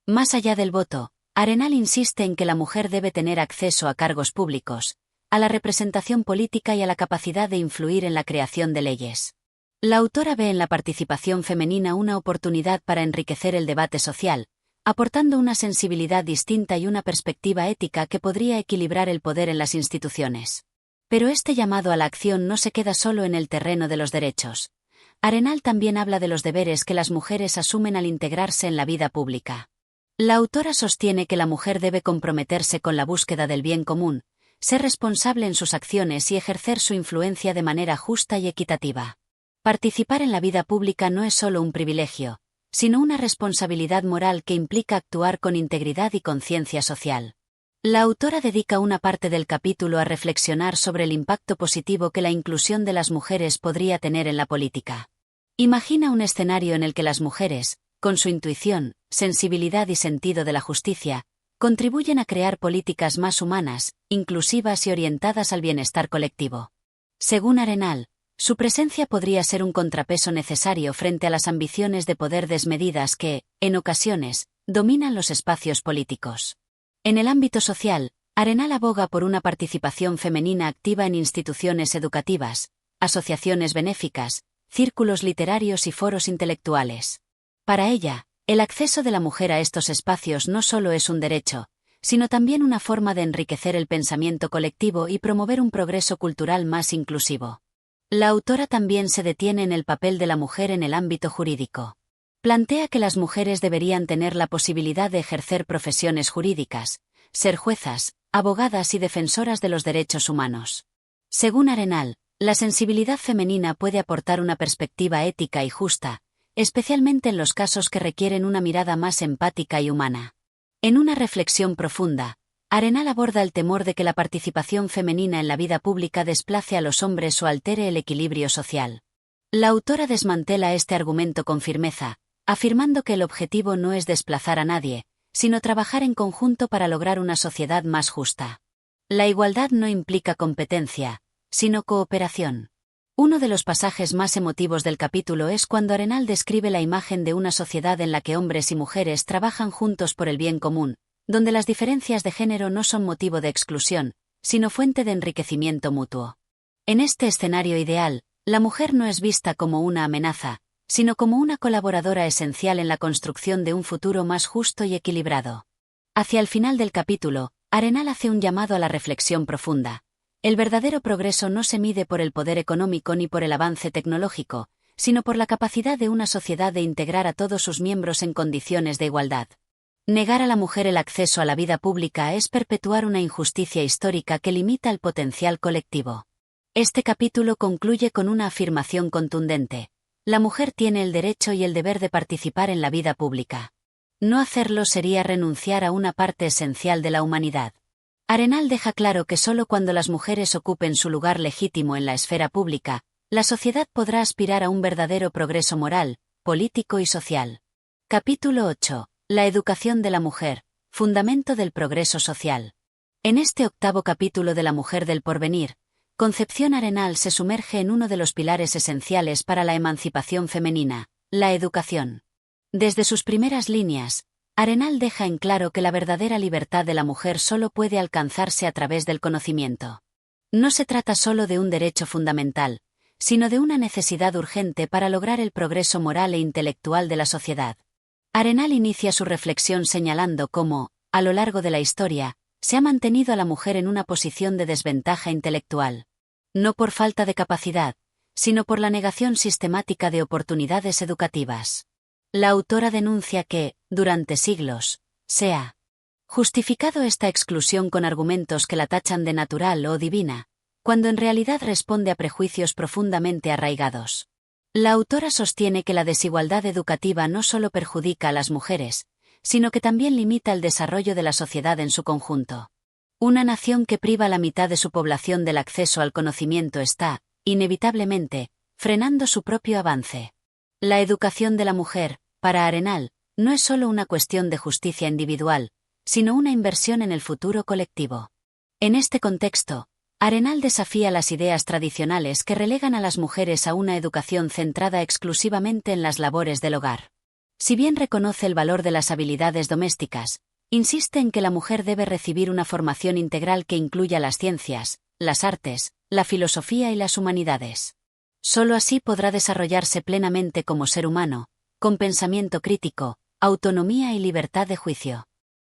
Más allá del voto, Arenal insiste en que la mujer debe tener acceso a cargos públicos, a la representación política y a la capacidad de influir en la creación de leyes. La autora ve en la participación femenina una oportunidad para enriquecer el debate social, aportando una sensibilidad distinta y una perspectiva ética que podría equilibrar el poder en las instituciones. Pero este llamado a la acción no se queda solo en el terreno de los derechos. Arenal también habla de los deberes que las mujeres asumen al integrarse en la vida pública. La autora sostiene que la mujer debe comprometerse con la búsqueda del bien común, ser responsable en sus acciones y ejercer su influencia de manera justa y equitativa. Participar en la vida pública no es solo un privilegio, sino una responsabilidad moral que implica actuar con integridad y conciencia social. La autora dedica una parte del capítulo a reflexionar sobre el impacto positivo que la inclusión de las mujeres podría tener en la política. Imagina un escenario en el que las mujeres, con su intuición, sensibilidad y sentido de la justicia, contribuyen a crear políticas más humanas, inclusivas y orientadas al bienestar colectivo. Según Arenal, su presencia podría ser un contrapeso necesario frente a las ambiciones de poder desmedidas que, en ocasiones, dominan los espacios políticos. En el ámbito social, Arenal aboga por una participación femenina activa en instituciones educativas, asociaciones benéficas, círculos literarios y foros intelectuales. Para ella, el acceso de la mujer a estos espacios no solo es un derecho, sino también una forma de enriquecer el pensamiento colectivo y promover un progreso cultural más inclusivo. La autora también se detiene en el papel de la mujer en el ámbito jurídico. Plantea que las mujeres deberían tener la posibilidad de ejercer profesiones jurídicas, ser juezas, abogadas y defensoras de los derechos humanos. Según Arenal, la sensibilidad femenina puede aportar una perspectiva ética y justa, especialmente en los casos que requieren una mirada más empática y humana. En una reflexión profunda, Arenal aborda el temor de que la participación femenina en la vida pública desplace a los hombres o altere el equilibrio social. La autora desmantela este argumento con firmeza, afirmando que el objetivo no es desplazar a nadie, sino trabajar en conjunto para lograr una sociedad más justa. La igualdad no implica competencia, sino cooperación. Uno de los pasajes más emotivos del capítulo es cuando Arenal describe la imagen de una sociedad en la que hombres y mujeres trabajan juntos por el bien común, donde las diferencias de género no son motivo de exclusión, sino fuente de enriquecimiento mutuo. En este escenario ideal, la mujer no es vista como una amenaza, sino como una colaboradora esencial en la construcción de un futuro más justo y equilibrado. Hacia el final del capítulo, Arenal hace un llamado a la reflexión profunda. El verdadero progreso no se mide por el poder económico ni por el avance tecnológico, sino por la capacidad de una sociedad de integrar a todos sus miembros en condiciones de igualdad. Negar a la mujer el acceso a la vida pública es perpetuar una injusticia histórica que limita el potencial colectivo. Este capítulo concluye con una afirmación contundente. La mujer tiene el derecho y el deber de participar en la vida pública. No hacerlo sería renunciar a una parte esencial de la humanidad. Arenal deja claro que solo cuando las mujeres ocupen su lugar legítimo en la esfera pública, la sociedad podrá aspirar a un verdadero progreso moral, político y social. Capítulo 8. La educación de la mujer, fundamento del progreso social. En este octavo capítulo de La mujer del porvenir, Concepción Arenal se sumerge en uno de los pilares esenciales para la emancipación femenina, la educación. Desde sus primeras líneas, Arenal deja en claro que la verdadera libertad de la mujer solo puede alcanzarse a través del conocimiento. No se trata solo de un derecho fundamental, sino de una necesidad urgente para lograr el progreso moral e intelectual de la sociedad. Arenal inicia su reflexión señalando cómo, a lo largo de la historia, se ha mantenido a la mujer en una posición de desventaja intelectual. No por falta de capacidad, sino por la negación sistemática de oportunidades educativas. La autora denuncia que, durante siglos, se ha justificado esta exclusión con argumentos que la tachan de natural o divina, cuando en realidad responde a prejuicios profundamente arraigados. La autora sostiene que la desigualdad educativa no solo perjudica a las mujeres, sino que también limita el desarrollo de la sociedad en su conjunto. Una nación que priva a la mitad de su población del acceso al conocimiento está, inevitablemente, frenando su propio avance. La educación de la mujer, para Arenal, no es solo una cuestión de justicia individual, sino una inversión en el futuro colectivo. En este contexto, Arenal desafía las ideas tradicionales que relegan a las mujeres a una educación centrada exclusivamente en las labores del hogar. Si bien reconoce el valor de las habilidades domésticas, insiste en que la mujer debe recibir una formación integral que incluya las ciencias, las artes, la filosofía y las humanidades. Solo así podrá desarrollarse plenamente como ser humano, con pensamiento crítico, autonomía y libertad de juicio.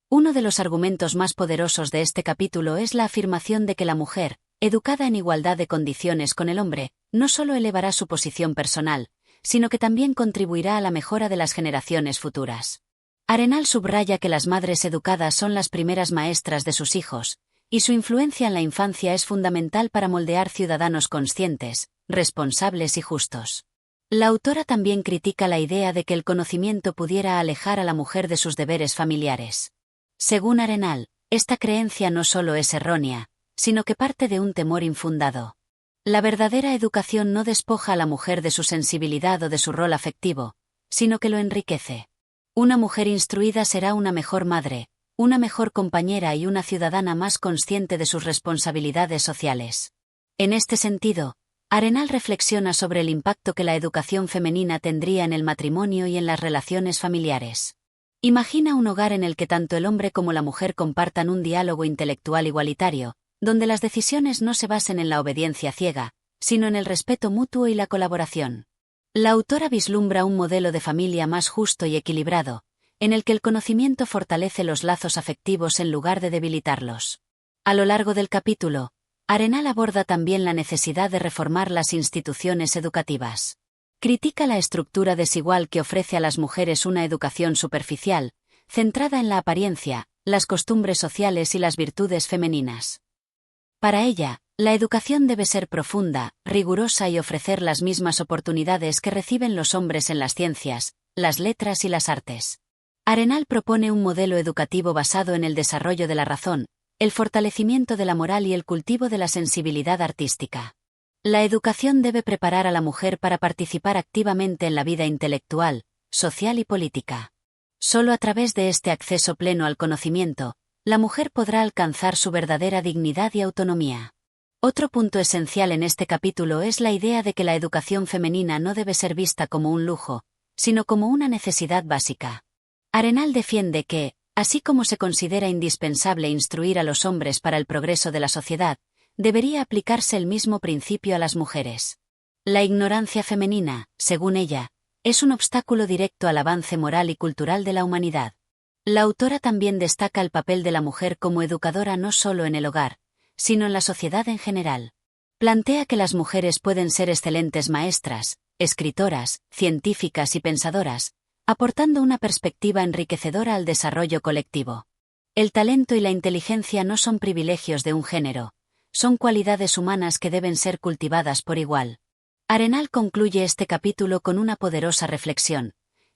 Uno de los argumentos más poderosos de este capítulo es la afirmación de que la mujer, educada en igualdad de condiciones con el hombre, no solo elevará su posición personal, sino que también contribuirá a la mejora de las generaciones futuras. Arenal subraya que las madres educadas son las primeras maestras de sus hijos, y su influencia en la infancia es fundamental para moldear ciudadanos conscientes, responsables y justos. La autora también critica la idea de que el conocimiento pudiera alejar a la mujer de sus deberes familiares. Según Arenal, esta creencia no solo es errónea, sino que parte de un temor infundado. La verdadera educación no despoja a la mujer de su sensibilidad o de su rol afectivo, sino que lo enriquece. Una mujer instruida será una mejor madre, una mejor compañera y una ciudadana más consciente de sus responsabilidades sociales. En este sentido, Arenal reflexiona sobre el impacto que la educación femenina tendría en el matrimonio y en las relaciones familiares. Imagina un hogar en el que tanto el hombre como la mujer compartan un diálogo intelectual igualitario, donde las decisiones no se basen en la obediencia ciega, sino en el respeto mutuo y la colaboración. La autora vislumbra un modelo de familia más justo y equilibrado, en el que el conocimiento fortalece los lazos afectivos en lugar de debilitarlos. A lo largo del capítulo, Arenal aborda también la necesidad de reformar las instituciones educativas. Critica la estructura desigual que ofrece a las mujeres una educación superficial, centrada en la apariencia, las costumbres sociales y las virtudes femeninas. Para ella, la educación debe ser profunda, rigurosa y ofrecer las mismas oportunidades que reciben los hombres en las ciencias, las letras y las artes. Arenal propone un modelo educativo basado en el desarrollo de la razón, el fortalecimiento de la moral y el cultivo de la sensibilidad artística. La educación debe preparar a la mujer para participar activamente en la vida intelectual, social y política. Solo a través de este acceso pleno al conocimiento, la mujer podrá alcanzar su verdadera dignidad y autonomía. Otro punto esencial en este capítulo es la idea de que la educación femenina no debe ser vista como un lujo, sino como una necesidad básica. Arenal defiende que, así como se considera indispensable instruir a los hombres para el progreso de la sociedad, debería aplicarse el mismo principio a las mujeres. La ignorancia femenina, según ella, es un obstáculo directo al avance moral y cultural de la humanidad. La autora también destaca el papel de la mujer como educadora no solo en el hogar, sino en la sociedad en general. Plantea que las mujeres pueden ser excelentes maestras, escritoras, científicas y pensadoras, aportando una perspectiva enriquecedora al desarrollo colectivo. El talento y la inteligencia no son privilegios de un género, son cualidades humanas que deben ser cultivadas por igual. Arenal concluye este capítulo con una poderosa reflexión.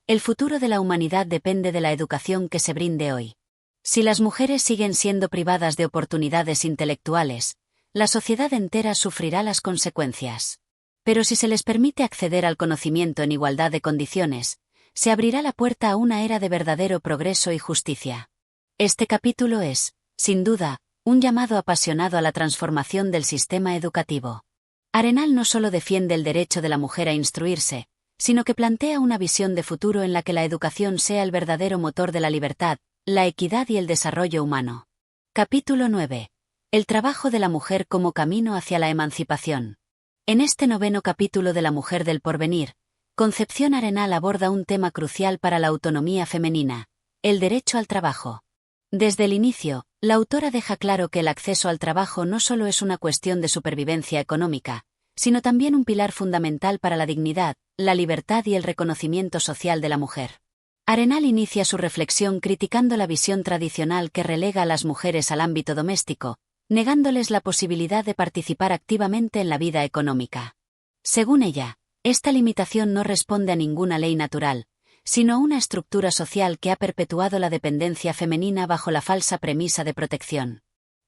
El futuro de la humanidad depende de la educación que se brinde hoy. Si las mujeres siguen siendo privadas de oportunidades intelectuales, la sociedad entera sufrirá las consecuencias. Pero si se les permite acceder al conocimiento en igualdad de condiciones, se abrirá la puerta a una era de verdadero progreso y justicia. Este capítulo es, sin duda, un llamado apasionado a la transformación del sistema educativo. Arenal no solo defiende el derecho de la mujer a instruirse, sino que plantea una visión de futuro en la que la educación sea el verdadero motor de la libertad, la equidad y el desarrollo humano. Capítulo 9. El trabajo de la mujer como camino hacia la emancipación. En este 9º capítulo de La mujer del porvenir, Concepción Arenal aborda un tema crucial para la autonomía femenina, el derecho al trabajo. Desde el inicio, la autora deja claro que el acceso al trabajo no solo es una cuestión de supervivencia económica, sino también un pilar fundamental para la dignidad, la libertad y el reconocimiento social de la mujer. Arenal inicia su reflexión criticando la visión tradicional que relega a las mujeres al ámbito doméstico, negándoles la posibilidad de participar activamente en la vida económica. Según ella, esta limitación no responde a ninguna ley natural, sino a una estructura social que ha perpetuado la dependencia femenina bajo la falsa premisa de protección.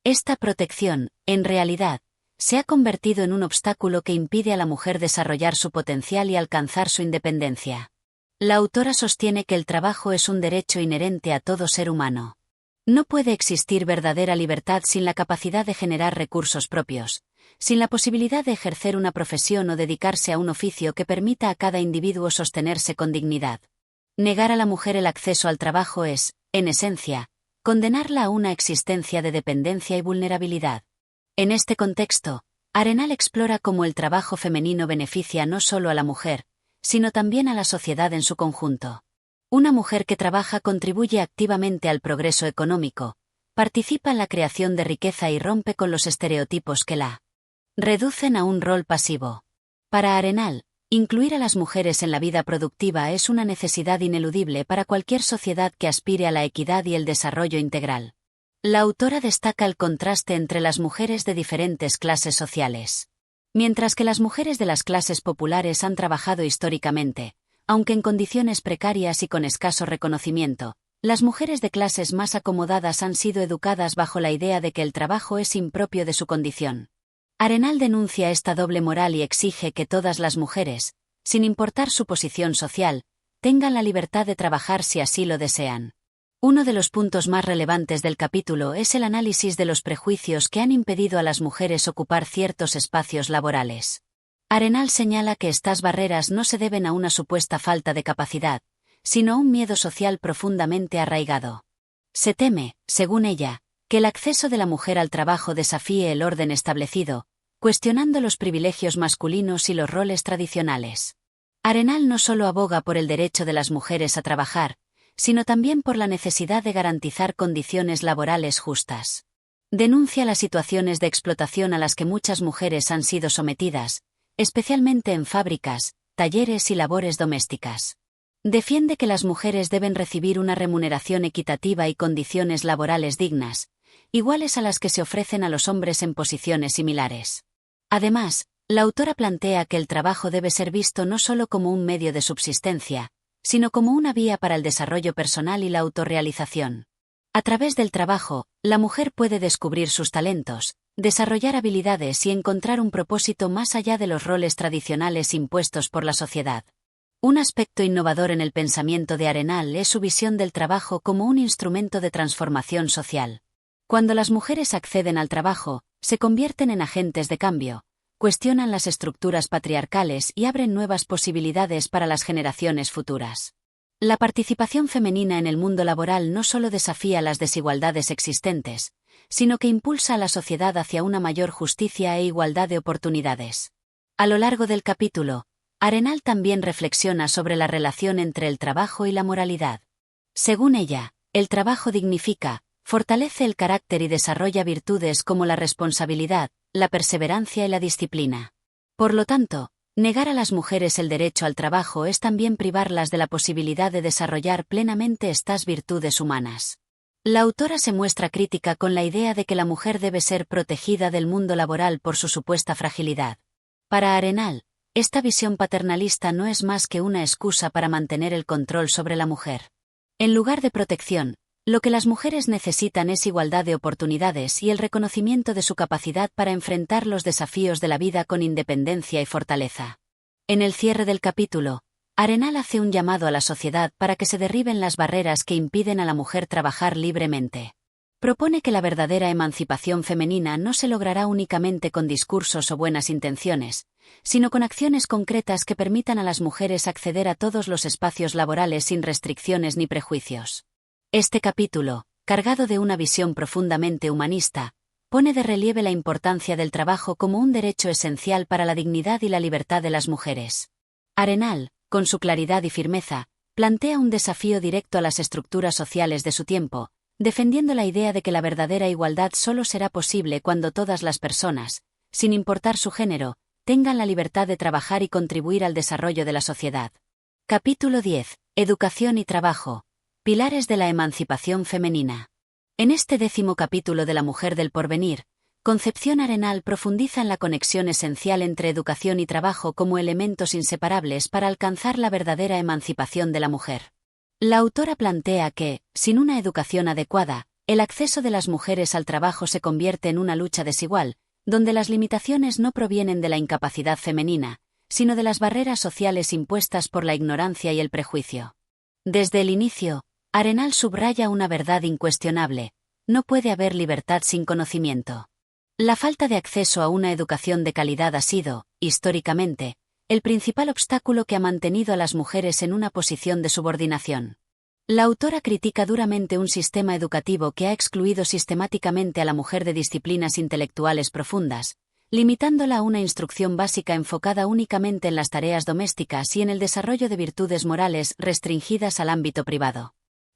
Esta protección, en realidad, se ha convertido en un obstáculo que impide a la mujer desarrollar su potencial y alcanzar su independencia. La autora sostiene que el trabajo es un derecho inherente a todo ser humano. No puede existir verdadera libertad sin la capacidad de generar recursos propios, sin la posibilidad de ejercer una profesión o dedicarse a un oficio que permita a cada individuo sostenerse con dignidad. Negar a la mujer el acceso al trabajo es, en esencia, condenarla a una existencia de dependencia y vulnerabilidad. En este contexto, Arenal explora cómo el trabajo femenino beneficia no solo a la mujer, sino también a la sociedad en su conjunto. Una mujer que trabaja contribuye activamente al progreso económico, participa en la creación de riqueza y rompe con los estereotipos que la reducen a un rol pasivo. Para Arenal, incluir a las mujeres en la vida productiva es una necesidad ineludible para cualquier sociedad que aspire a la equidad y el desarrollo integral. La autora destaca el contraste entre las mujeres de diferentes clases sociales. Mientras que las mujeres de las clases populares han trabajado históricamente, aunque en condiciones precarias y con escaso reconocimiento, las mujeres de clases más acomodadas han sido educadas bajo la idea de que el trabajo es impropio de su condición. Arenal denuncia esta doble moral y exige que todas las mujeres, sin importar su posición social, tengan la libertad de trabajar si así lo desean. Uno de los puntos más relevantes del capítulo es el análisis de los prejuicios que han impedido a las mujeres ocupar ciertos espacios laborales. Arenal señala que estas barreras no se deben a una supuesta falta de capacidad, sino a un miedo social profundamente arraigado. Se teme, según ella, que el acceso de la mujer al trabajo desafíe el orden establecido, cuestionando los privilegios masculinos y los roles tradicionales. Arenal no solo aboga por el derecho de las mujeres a trabajar, sino también por la necesidad de garantizar condiciones laborales justas. Denuncia las situaciones de explotación a las que muchas mujeres han sido sometidas, especialmente en fábricas, talleres y labores domésticas. Defiende que las mujeres deben recibir una remuneración equitativa y condiciones laborales dignas, iguales a las que se ofrecen a los hombres en posiciones similares. Además, la autora plantea que el trabajo debe ser visto no solo como un medio de subsistencia, sino como una vía para el desarrollo personal y la autorrealización. A través del trabajo, la mujer puede descubrir sus talentos, desarrollar habilidades y encontrar un propósito más allá de los roles tradicionales impuestos por la sociedad. Un aspecto innovador en el pensamiento de Arenal es su visión del trabajo como un instrumento de transformación social. Cuando las mujeres acceden al trabajo, se convierten en agentes de cambio, cuestionan las estructuras patriarcales y abren nuevas posibilidades para las generaciones futuras. La participación femenina en el mundo laboral no solo desafía las desigualdades existentes, sino que impulsa a la sociedad hacia una mayor justicia e igualdad de oportunidades. A lo largo del capítulo, Arenal también reflexiona sobre la relación entre el trabajo y la moralidad. Según ella, el trabajo dignifica, fortalece el carácter y desarrolla virtudes como la responsabilidad, la perseverancia y la disciplina. Por lo tanto, Negar a las mujeres el derecho al trabajo es también privarlas de la posibilidad de desarrollar plenamente estas virtudes humanas. La autora se muestra crítica con la idea de que la mujer debe ser protegida del mundo laboral por su supuesta fragilidad. Para Arenal, esta visión paternalista no es más que una excusa para mantener el control sobre la mujer. En lugar de protección, lo que las mujeres necesitan es igualdad de oportunidades y el reconocimiento de su capacidad para enfrentar los desafíos de la vida con independencia y fortaleza. En el cierre del capítulo, Arenal hace un llamado a la sociedad para que se derriben las barreras que impiden a la mujer trabajar libremente. Propone que la verdadera emancipación femenina no se logrará únicamente con discursos o buenas intenciones, sino con acciones concretas que permitan a las mujeres acceder a todos los espacios laborales sin restricciones ni prejuicios. Este capítulo, cargado de una visión profundamente humanista, pone de relieve la importancia del trabajo como un derecho esencial para la dignidad y la libertad de las mujeres. Arenal, con su claridad y firmeza, plantea un desafío directo a las estructuras sociales de su tiempo, defendiendo la idea de que la verdadera igualdad solo será posible cuando todas las personas, sin importar su género, tengan la libertad de trabajar y contribuir al desarrollo de la sociedad. Capítulo 10. Educación y trabajo. Pilares de la emancipación femenina. En este 10º capítulo de La mujer del porvenir, Concepción Arenal profundiza en la conexión esencial entre educación y trabajo como elementos inseparables para alcanzar la verdadera emancipación de la mujer. La autora plantea que, sin una educación adecuada, el acceso de las mujeres al trabajo se convierte en una lucha desigual, donde las limitaciones no provienen de la incapacidad femenina, sino de las barreras sociales impuestas por la ignorancia y el prejuicio. Desde el inicio, Arenal subraya una verdad incuestionable: no puede haber libertad sin conocimiento. La falta de acceso a una educación de calidad ha sido, históricamente, el principal obstáculo que ha mantenido a las mujeres en una posición de subordinación. La autora critica duramente un sistema educativo que ha excluido sistemáticamente a la mujer de disciplinas intelectuales profundas, limitándola a una instrucción básica enfocada únicamente en las tareas domésticas y en el desarrollo de virtudes morales restringidas al ámbito privado.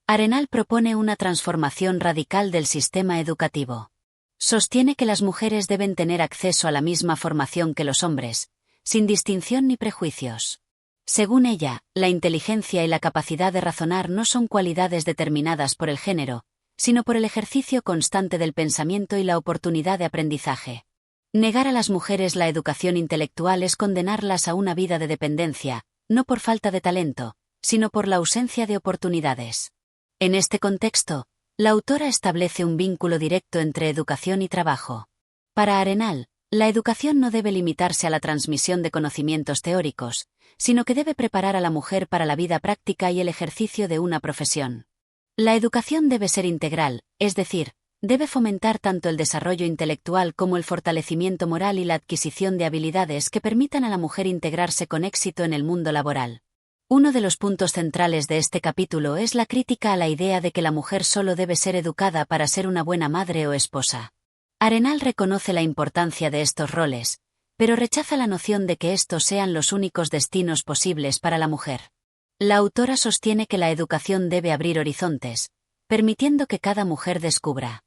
Arenal propone una transformación radical del sistema educativo. Sostiene que las mujeres deben tener acceso a la misma formación que los hombres, sin distinción ni prejuicios. Según ella, la inteligencia y la capacidad de razonar no son cualidades determinadas por el género, sino por el ejercicio constante del pensamiento y la oportunidad de aprendizaje. Negar a las mujeres la educación intelectual es condenarlas a una vida de dependencia, no por falta de talento, sino por la ausencia de oportunidades. En este contexto, la autora establece un vínculo directo entre educación y trabajo. Para Arenal, la educación no debe limitarse a la transmisión de conocimientos teóricos, sino que debe preparar a la mujer para la vida práctica y el ejercicio de una profesión. La educación debe ser integral, es decir, debe fomentar tanto el desarrollo intelectual como el fortalecimiento moral y la adquisición de habilidades que permitan a la mujer integrarse con éxito en el mundo laboral. Uno de los puntos centrales de este capítulo es la crítica a la idea de que la mujer solo debe ser educada para ser una buena madre o esposa. Arenal reconoce la importancia de estos roles, pero rechaza la noción de que estos sean los únicos destinos posibles para la mujer. La autora sostiene que la educación debe abrir horizontes, permitiendo que cada mujer descubra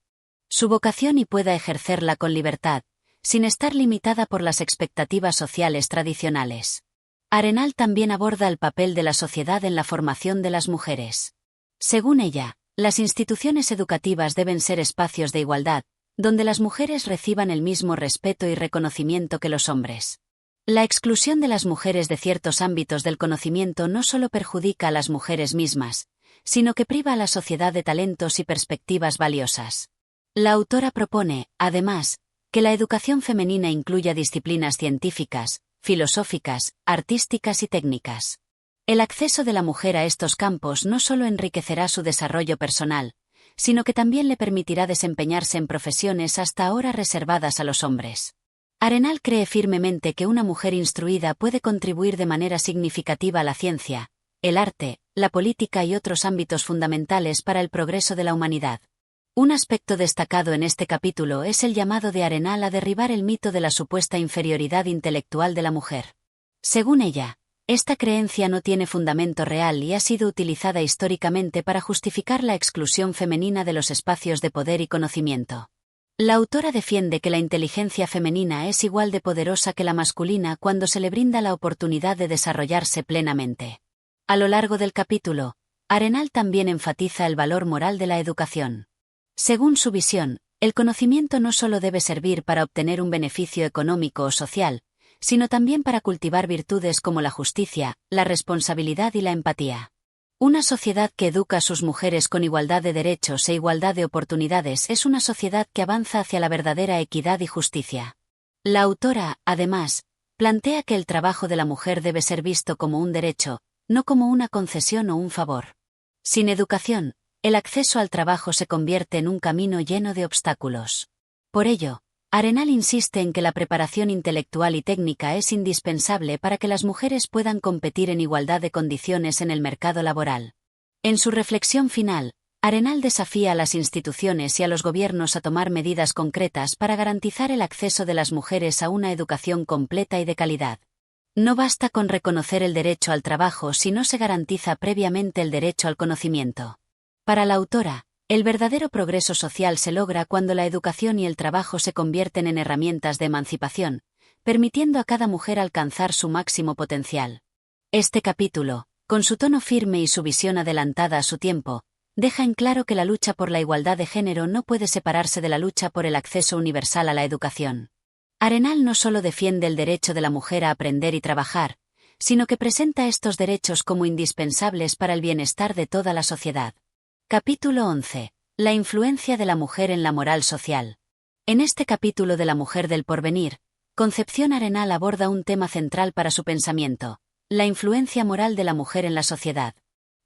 su vocación y pueda ejercerla con libertad, sin estar limitada por las expectativas sociales tradicionales. Arenal también aborda el papel de la sociedad en la formación de las mujeres. Según ella, las instituciones educativas deben ser espacios de igualdad, donde las mujeres reciban el mismo respeto y reconocimiento que los hombres. La exclusión de las mujeres de ciertos ámbitos del conocimiento no solo perjudica a las mujeres mismas, sino que priva a la sociedad de talentos y perspectivas valiosas. La autora propone, además, que la educación femenina incluya disciplinas científicas, filosóficas, artísticas y técnicas. El acceso de la mujer a estos campos no solo enriquecerá su desarrollo personal, sino que también le permitirá desempeñarse en profesiones hasta ahora reservadas a los hombres. Arenal cree firmemente que una mujer instruida puede contribuir de manera significativa a la ciencia, el arte, la política y otros ámbitos fundamentales para el progreso de la humanidad. Un aspecto destacado en este capítulo es el llamado de Arenal a derribar el mito de la supuesta inferioridad intelectual de la mujer. Según ella, esta creencia no tiene fundamento real y ha sido utilizada históricamente para justificar la exclusión femenina de los espacios de poder y conocimiento. La autora defiende que la inteligencia femenina es igual de poderosa que la masculina cuando se le brinda la oportunidad de desarrollarse plenamente. A lo largo del capítulo, Arenal también enfatiza el valor moral de la educación. Según su visión, el conocimiento no solo debe servir para obtener un beneficio económico o social, sino también para cultivar virtudes como la justicia, la responsabilidad y la empatía. Una sociedad que educa a sus mujeres con igualdad de derechos e igualdad de oportunidades es una sociedad que avanza hacia la verdadera equidad y justicia. La autora, además, plantea que el trabajo de la mujer debe ser visto como un derecho, no como una concesión o un favor. Sin educación, el acceso al trabajo se convierte en un camino lleno de obstáculos. Por ello, Arenal insiste en que la preparación intelectual y técnica es indispensable para que las mujeres puedan competir en igualdad de condiciones en el mercado laboral. En su reflexión final, Arenal desafía a las instituciones y a los gobiernos a tomar medidas concretas para garantizar el acceso de las mujeres a una educación completa y de calidad. No basta con reconocer el derecho al trabajo si no se garantiza previamente el derecho al conocimiento. Para la autora, el verdadero progreso social se logra cuando la educación y el trabajo se convierten en herramientas de emancipación, permitiendo a cada mujer alcanzar su máximo potencial. Este capítulo, con su tono firme y su visión adelantada a su tiempo, deja en claro que la lucha por la igualdad de género no puede separarse de la lucha por el acceso universal a la educación. Arenal no solo defiende el derecho de la mujer a aprender y trabajar, sino que presenta estos derechos como indispensables para el bienestar de toda la sociedad. Capítulo 11. La influencia de la mujer en la moral social. En este capítulo de La mujer del porvenir, Concepción Arenal aborda un tema central para su pensamiento: la influencia moral de la mujer en la sociedad.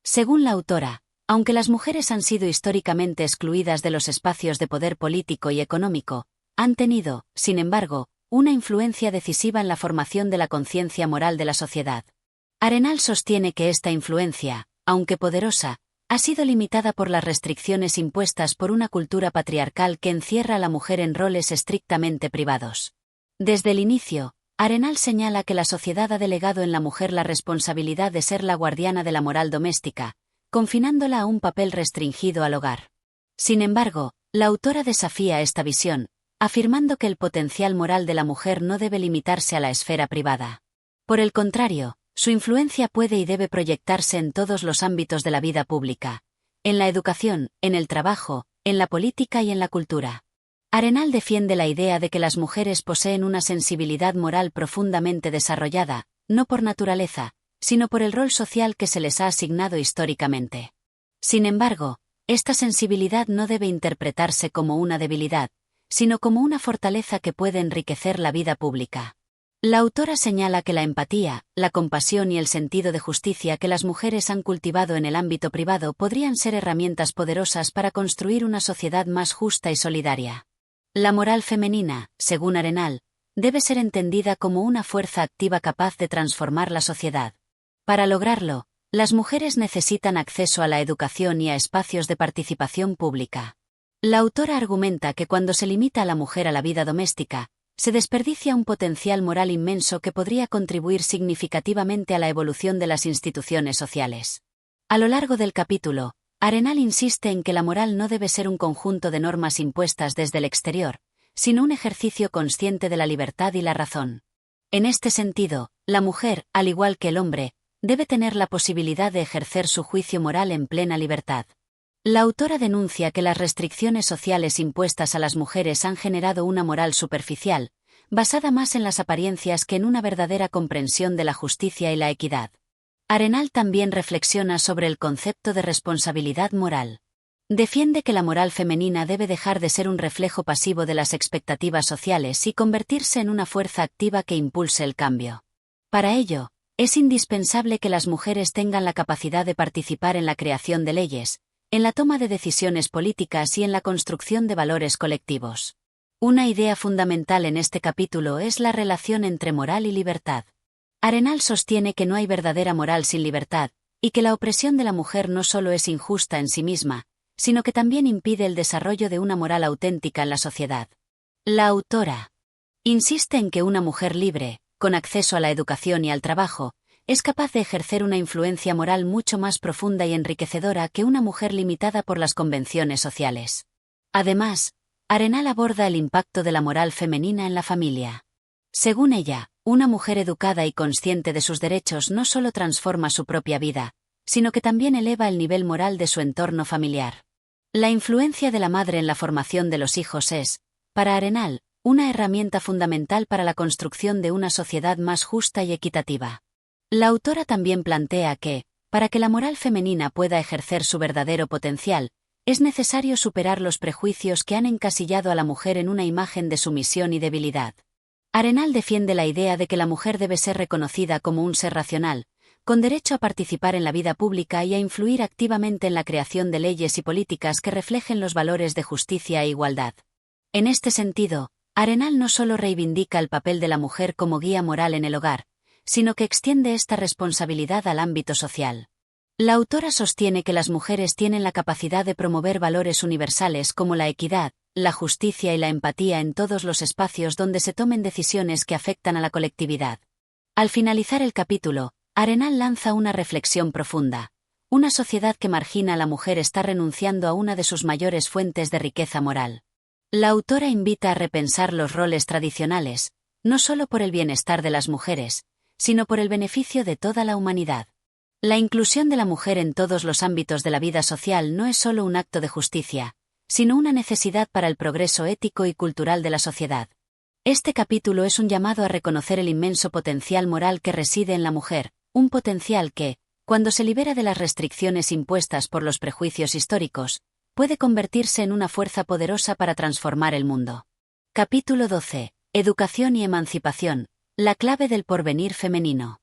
Según la autora, aunque las mujeres han sido históricamente excluidas de los espacios de poder político y económico, han tenido, sin embargo, una influencia decisiva en la formación de la conciencia moral de la sociedad. Arenal sostiene que esta influencia, aunque poderosa, ha sido limitada por las restricciones impuestas por una cultura patriarcal que encierra a la mujer en roles estrictamente privados. Desde el inicio, Arenal señala que la sociedad ha delegado en la mujer la responsabilidad de ser la guardiana de la moral doméstica, confinándola a un papel restringido al hogar. Sin embargo, la autora desafía esta visión, afirmando que el potencial moral de la mujer no debe limitarse a la esfera privada. Por el contrario, su influencia puede y debe proyectarse en todos los ámbitos de la vida pública: en la educación, en el trabajo, en la política y en la cultura. Arenal defiende la idea de que las mujeres poseen una sensibilidad moral profundamente desarrollada, no por naturaleza, sino por el rol social que se les ha asignado históricamente. Sin embargo, esta sensibilidad no debe interpretarse como una debilidad, sino como una fortaleza que puede enriquecer la vida pública. La autora señala que la empatía, la compasión y el sentido de justicia que las mujeres han cultivado en el ámbito privado podrían ser herramientas poderosas para construir una sociedad más justa y solidaria. La moral femenina, según Arenal, debe ser entendida como una fuerza activa capaz de transformar la sociedad. Para lograrlo, las mujeres necesitan acceso a la educación y a espacios de participación pública. La autora argumenta que cuando se limita a la mujer a la vida doméstica, se desperdicia un potencial moral inmenso que podría contribuir significativamente a la evolución de las instituciones sociales. A lo largo del capítulo, Arenal insiste en que la moral no debe ser un conjunto de normas impuestas desde el exterior, sino un ejercicio consciente de la libertad y la razón. En este sentido, la mujer, al igual que el hombre, debe tener la posibilidad de ejercer su juicio moral en plena libertad. La autora denuncia que las restricciones sociales impuestas a las mujeres han generado una moral superficial, basada más en las apariencias que en una verdadera comprensión de la justicia y la equidad. Arenal también reflexiona sobre el concepto de responsabilidad moral. Defiende que la moral femenina debe dejar de ser un reflejo pasivo de las expectativas sociales y convertirse en una fuerza activa que impulse el cambio. Para ello, es indispensable que las mujeres tengan la capacidad de participar en la creación de leyes, en la toma de decisiones políticas y en la construcción de valores colectivos. Una idea fundamental en este capítulo es la relación entre moral y libertad. Arenal sostiene que no hay verdadera moral sin libertad, y que la opresión de la mujer no solo es injusta en sí misma, sino que también impide el desarrollo de una moral auténtica en la sociedad. La autora insiste en que una mujer libre, con acceso a la educación y al trabajo, es capaz de ejercer una influencia moral mucho más profunda y enriquecedora que una mujer limitada por las convenciones sociales. Además, Arenal aborda el impacto de la moral femenina en la familia. Según ella, una mujer educada y consciente de sus derechos no solo transforma su propia vida, sino que también eleva el nivel moral de su entorno familiar. La influencia de la madre en la formación de los hijos es, para Arenal, una herramienta fundamental para la construcción de una sociedad más justa y equitativa. La autora también plantea que, para que la moral femenina pueda ejercer su verdadero potencial, es necesario superar los prejuicios que han encasillado a la mujer en una imagen de sumisión y debilidad. Arenal defiende la idea de que la mujer debe ser reconocida como un ser racional, con derecho a participar en la vida pública y a influir activamente en la creación de leyes y políticas que reflejen los valores de justicia e igualdad. En este sentido, Arenal no solo reivindica el papel de la mujer como guía moral en el hogar, sino que extiende esta responsabilidad al ámbito social. La autora sostiene que las mujeres tienen la capacidad de promover valores universales como la equidad, la justicia y la empatía en todos los espacios donde se tomen decisiones que afectan a la colectividad. Al finalizar el capítulo, Arenal lanza una reflexión profunda. Una sociedad que margina a la mujer está renunciando a una de sus mayores fuentes de riqueza moral. La autora invita a repensar los roles tradicionales, no solo por el bienestar de las mujeres, sino por el beneficio de toda la humanidad. La inclusión de la mujer en todos los ámbitos de la vida social no es solo un acto de justicia, sino una necesidad para el progreso ético y cultural de la sociedad. Este capítulo es un llamado a reconocer el inmenso potencial moral que reside en la mujer, un potencial que, cuando se libera de las restricciones impuestas por los prejuicios históricos, puede convertirse en una fuerza poderosa para transformar el mundo. Capítulo 12. Educación y emancipación, la clave del porvenir femenino.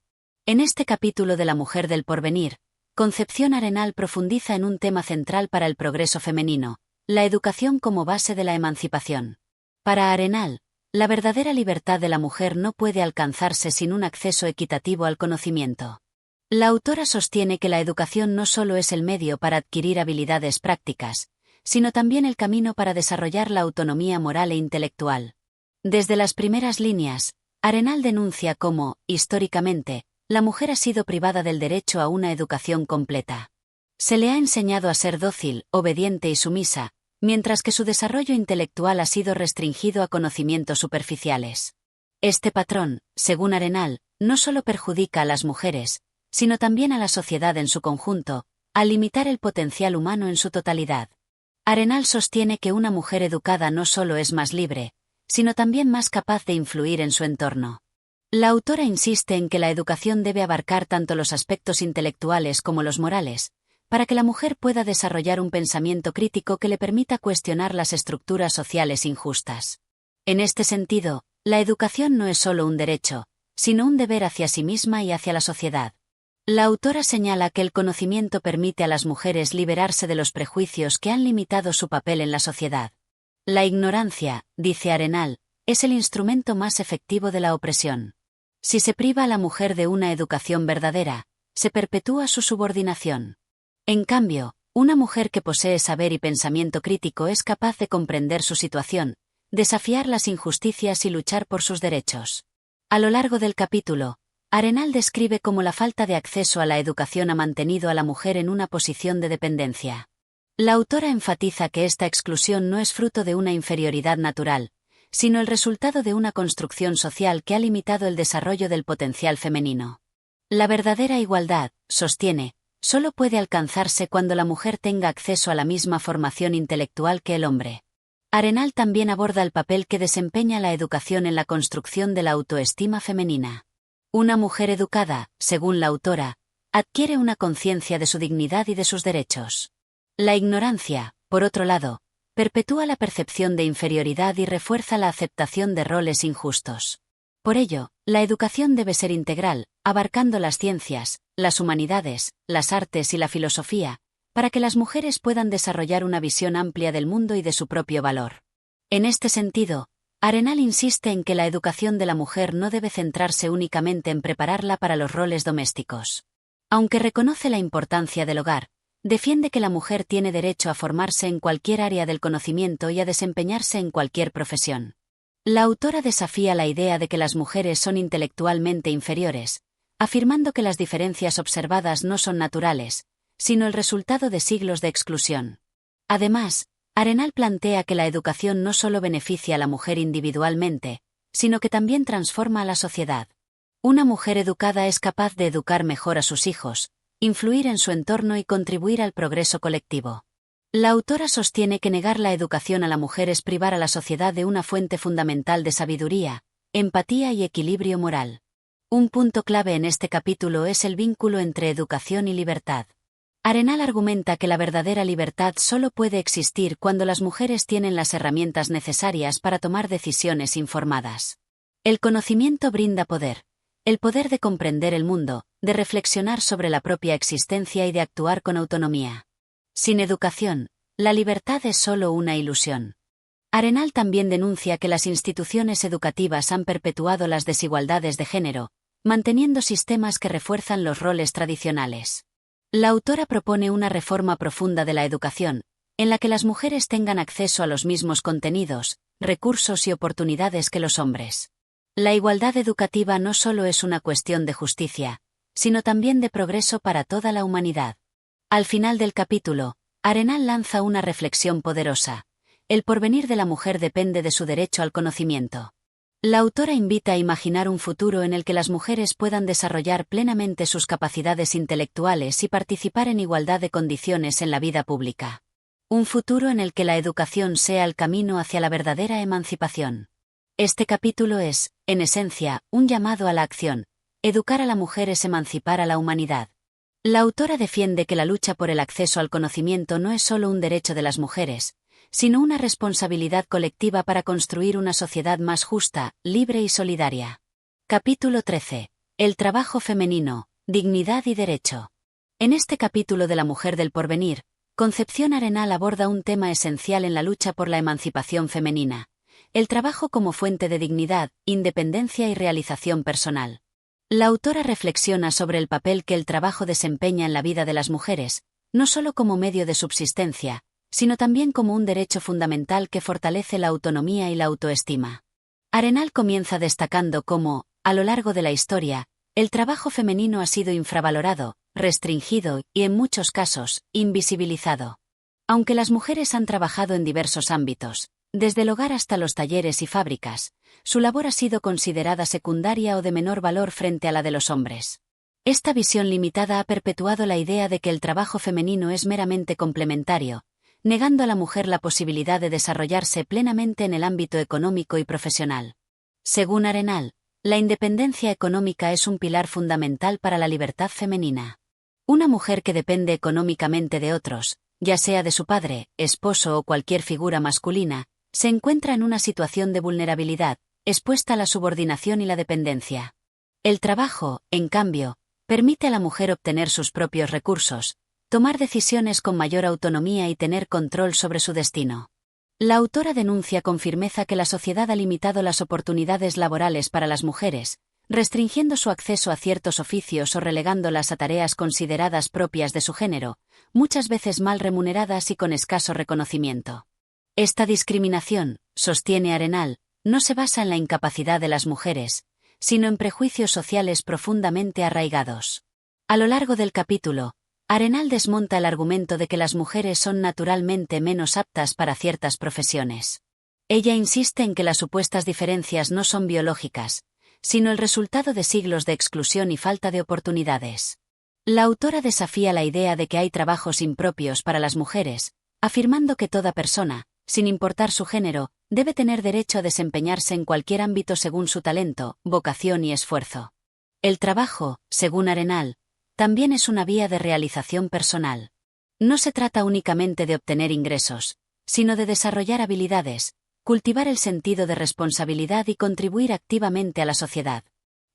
En este capítulo de La mujer del porvenir, Concepción Arenal profundiza en un tema central para el progreso femenino, la educación como base de la emancipación. Para Arenal, la verdadera libertad de la mujer no puede alcanzarse sin un acceso equitativo al conocimiento. La autora sostiene que la educación no solo es el medio para adquirir habilidades prácticas, sino también el camino para desarrollar la autonomía moral e intelectual. Desde las primeras líneas, Arenal denuncia cómo, históricamente, la mujer ha sido privada del derecho a una educación completa. Se le ha enseñado a ser dócil, obediente y sumisa, mientras que su desarrollo intelectual ha sido restringido a conocimientos superficiales. Este patrón, según Arenal, no solo perjudica a las mujeres, sino también a la sociedad en su conjunto, al limitar el potencial humano en su totalidad. Arenal sostiene que una mujer educada no solo es más libre, sino también más capaz de influir en su entorno. La autora insiste en que la educación debe abarcar tanto los aspectos intelectuales como los morales, para que la mujer pueda desarrollar un pensamiento crítico que le permita cuestionar las estructuras sociales injustas. En este sentido, la educación no es solo un derecho, sino un deber hacia sí misma y hacia la sociedad. La autora señala que el conocimiento permite a las mujeres liberarse de los prejuicios que han limitado su papel en la sociedad. La ignorancia, dice Arenal, es el instrumento más efectivo de la opresión. Si se priva a la mujer de una educación verdadera, se perpetúa su subordinación. En cambio, una mujer que posee saber y pensamiento crítico es capaz de comprender su situación, desafiar las injusticias y luchar por sus derechos. A lo largo del capítulo, Arenal describe cómo la falta de acceso a la educación ha mantenido a la mujer en una posición de dependencia. La autora enfatiza que esta exclusión no es fruto de una inferioridad natural, sino el resultado de una construcción social que ha limitado el desarrollo del potencial femenino. La verdadera igualdad, sostiene, solo puede alcanzarse cuando la mujer tenga acceso a la misma formación intelectual que el hombre. Arenal también aborda el papel que desempeña la educación en la construcción de la autoestima femenina. Una mujer educada, según la autora, adquiere una conciencia de su dignidad y de sus derechos. La ignorancia, por otro lado, perpetúa la percepción de inferioridad y refuerza la aceptación de roles injustos. Por ello, la educación debe ser integral, abarcando las ciencias, las humanidades, las artes y la filosofía, para que las mujeres puedan desarrollar una visión amplia del mundo y de su propio valor. En este sentido, Arenal insiste en que la educación de la mujer no debe centrarse únicamente en prepararla para los roles domésticos. Aunque reconoce la importancia del hogar, defiende que la mujer tiene derecho a formarse en cualquier área del conocimiento y a desempeñarse en cualquier profesión. La autora desafía la idea de que las mujeres son intelectualmente inferiores, afirmando que las diferencias observadas no son naturales, sino el resultado de siglos de exclusión. Además, Arenal plantea que la educación no solo beneficia a la mujer individualmente, sino que también transforma a la sociedad. Una mujer educada es capaz de educar mejor a sus hijos, influir en su entorno y contribuir al progreso colectivo. La autora sostiene que negar la educación a la mujer es privar a la sociedad de una fuente fundamental de sabiduría, empatía y equilibrio moral. Un punto clave en este capítulo es el vínculo entre educación y libertad. Arenal argumenta que la verdadera libertad solo puede existir cuando las mujeres tienen las herramientas necesarias para tomar decisiones informadas. El conocimiento brinda poder. El poder de comprender el mundo, de reflexionar sobre la propia existencia y de actuar con autonomía. Sin educación, la libertad es solo una ilusión. Arenal también denuncia que las instituciones educativas han perpetuado las desigualdades de género, manteniendo sistemas que refuerzan los roles tradicionales. La autora propone una reforma profunda de la educación, en la que las mujeres tengan acceso a los mismos contenidos, recursos y oportunidades que los hombres. La igualdad educativa no solo es una cuestión de justicia, sino también de progreso para toda la humanidad. Al final del capítulo, Arenal lanza una reflexión poderosa. El porvenir de la mujer depende de su derecho al conocimiento. La autora invita a imaginar un futuro en el que las mujeres puedan desarrollar plenamente sus capacidades intelectuales y participar en igualdad de condiciones en la vida pública. Un futuro en el que la educación sea el camino hacia la verdadera emancipación. Este capítulo es, en esencia, un llamado a la acción. Educar a la mujer es emancipar a la humanidad. La autora defiende que la lucha por el acceso al conocimiento no es solo un derecho de las mujeres, sino una responsabilidad colectiva para construir una sociedad más justa, libre y solidaria. Capítulo 13. El trabajo femenino, dignidad y derecho. En este capítulo de La mujer del porvenir, Concepción Arenal aborda un tema esencial en la lucha por la emancipación femenina: el trabajo como fuente de dignidad, independencia y realización personal. La autora reflexiona sobre el papel que el trabajo desempeña en la vida de las mujeres, no solo como medio de subsistencia, sino también como un derecho fundamental que fortalece la autonomía y la autoestima. Arenal comienza destacando cómo, a lo largo de la historia, el trabajo femenino ha sido infravalorado, restringido y, en muchos casos, invisibilizado. Aunque las mujeres han trabajado en diversos ámbitos, desde el hogar hasta los talleres y fábricas, su labor ha sido considerada secundaria o de menor valor frente a la de los hombres. Esta visión limitada ha perpetuado la idea de que el trabajo femenino es meramente complementario, negando a la mujer la posibilidad de desarrollarse plenamente en el ámbito económico y profesional. Según Arenal, la independencia económica es un pilar fundamental para la libertad femenina. Una mujer que depende económicamente de otros, ya sea de su padre, esposo o cualquier figura masculina, se encuentra en una situación de vulnerabilidad, expuesta a la subordinación y la dependencia. El trabajo, en cambio, permite a la mujer obtener sus propios recursos, tomar decisiones con mayor autonomía y tener control sobre su destino. La autora denuncia con firmeza que la sociedad ha limitado las oportunidades laborales para las mujeres, restringiendo su acceso a ciertos oficios o relegándolas a tareas consideradas propias de su género, muchas veces mal remuneradas y con escaso reconocimiento. Esta discriminación, sostiene Arenal, no se basa en la incapacidad de las mujeres, sino en prejuicios sociales profundamente arraigados. A lo largo del capítulo, Arenal desmonta el argumento de que las mujeres son naturalmente menos aptas para ciertas profesiones. Ella insiste en que las supuestas diferencias no son biológicas, sino el resultado de siglos de exclusión y falta de oportunidades. La autora desafía la idea de que hay trabajos impropios para las mujeres, afirmando que toda persona, sin importar su género, debe tener derecho a desempeñarse en cualquier ámbito según su talento, vocación y esfuerzo. El trabajo, según Arenal, también es una vía de realización personal. No se trata únicamente de obtener ingresos, sino de desarrollar habilidades, cultivar el sentido de responsabilidad y contribuir activamente a la sociedad.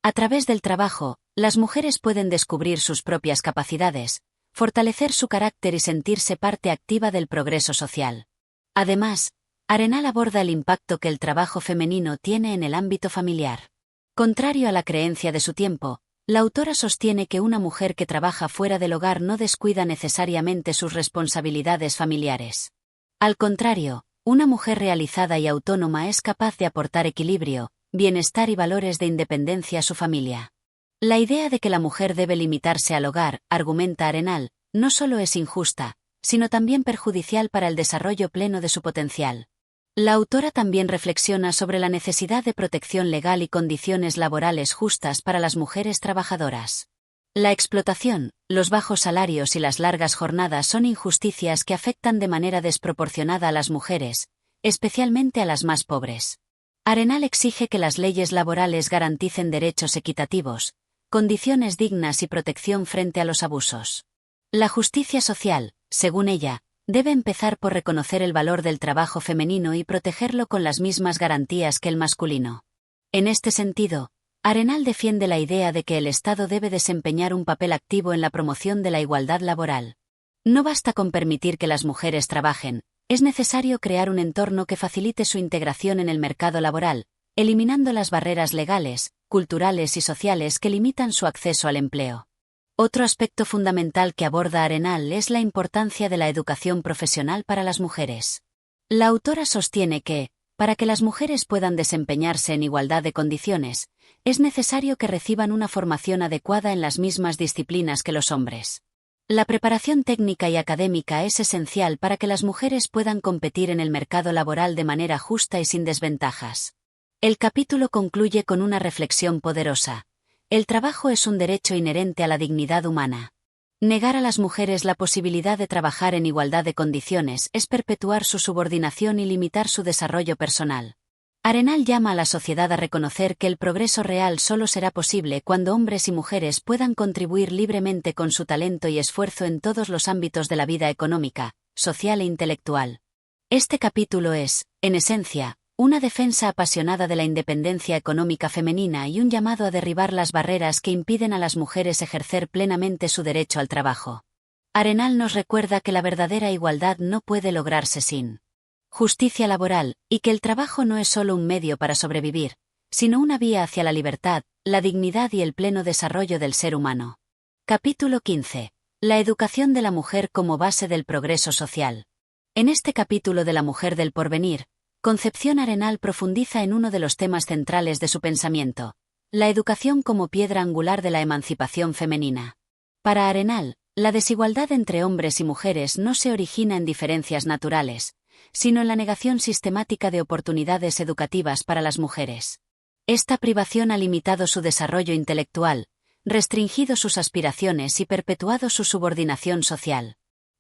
A través del trabajo, las mujeres pueden descubrir sus propias capacidades, fortalecer su carácter y sentirse parte activa del progreso social. Además, Arenal aborda el impacto que el trabajo femenino tiene en el ámbito familiar. Contrario a la creencia de su tiempo, la autora sostiene que una mujer que trabaja fuera del hogar no descuida necesariamente sus responsabilidades familiares. Al contrario, una mujer realizada y autónoma es capaz de aportar equilibrio, bienestar y valores de independencia a su familia. La idea de que la mujer debe limitarse al hogar, argumenta Arenal, no solo es injusta, sino también perjudicial para el desarrollo pleno de su potencial. La autora también reflexiona sobre la necesidad de protección legal y condiciones laborales justas para las mujeres trabajadoras. La explotación, los bajos salarios y las largas jornadas son injusticias que afectan de manera desproporcionada a las mujeres, especialmente a las más pobres. Arenal exige que las leyes laborales garanticen derechos equitativos, condiciones dignas y protección frente a los abusos. La justicia social, según ella, debe empezar por reconocer el valor del trabajo femenino y protegerlo con las mismas garantías que el masculino. En este sentido, Arenal defiende la idea de que el Estado debe desempeñar un papel activo en la promoción de la igualdad laboral. No basta con permitir que las mujeres trabajen, es necesario crear un entorno que facilite su integración en el mercado laboral, eliminando las barreras legales, culturales y sociales que limitan su acceso al empleo. Otro aspecto fundamental que aborda Arenal es la importancia de la educación profesional para las mujeres. La autora sostiene que, para que las mujeres puedan desempeñarse en igualdad de condiciones, es necesario que reciban una formación adecuada en las mismas disciplinas que los hombres. La preparación técnica y académica es esencial para que las mujeres puedan competir en el mercado laboral de manera justa y sin desventajas. El capítulo concluye con una reflexión poderosa. El trabajo es un derecho inherente a la dignidad humana. Negar a las mujeres la posibilidad de trabajar en igualdad de condiciones es perpetuar su subordinación y limitar su desarrollo personal. Arenal llama a la sociedad a reconocer que el progreso real solo será posible cuando hombres y mujeres puedan contribuir libremente con su talento y esfuerzo en todos los ámbitos de la vida económica, social e intelectual. Este capítulo es, en esencia, una defensa apasionada de la independencia económica femenina y un llamado a derribar las barreras que impiden a las mujeres ejercer plenamente su derecho al trabajo. Arenal nos recuerda que la verdadera igualdad no puede lograrse sin justicia laboral, y que el trabajo no es solo un medio para sobrevivir, sino una vía hacia la libertad, la dignidad y el pleno desarrollo del ser humano. Capítulo 15. La educación de la mujer como base del progreso social. En este capítulo de La mujer del porvenir, Concepción Arenal profundiza en uno de los temas centrales de su pensamiento, la educación como piedra angular de la emancipación femenina. Para Arenal, la desigualdad entre hombres y mujeres no se origina en diferencias naturales, sino en la negación sistemática de oportunidades educativas para las mujeres. Esta privación ha limitado su desarrollo intelectual, restringido sus aspiraciones y perpetuado su subordinación social.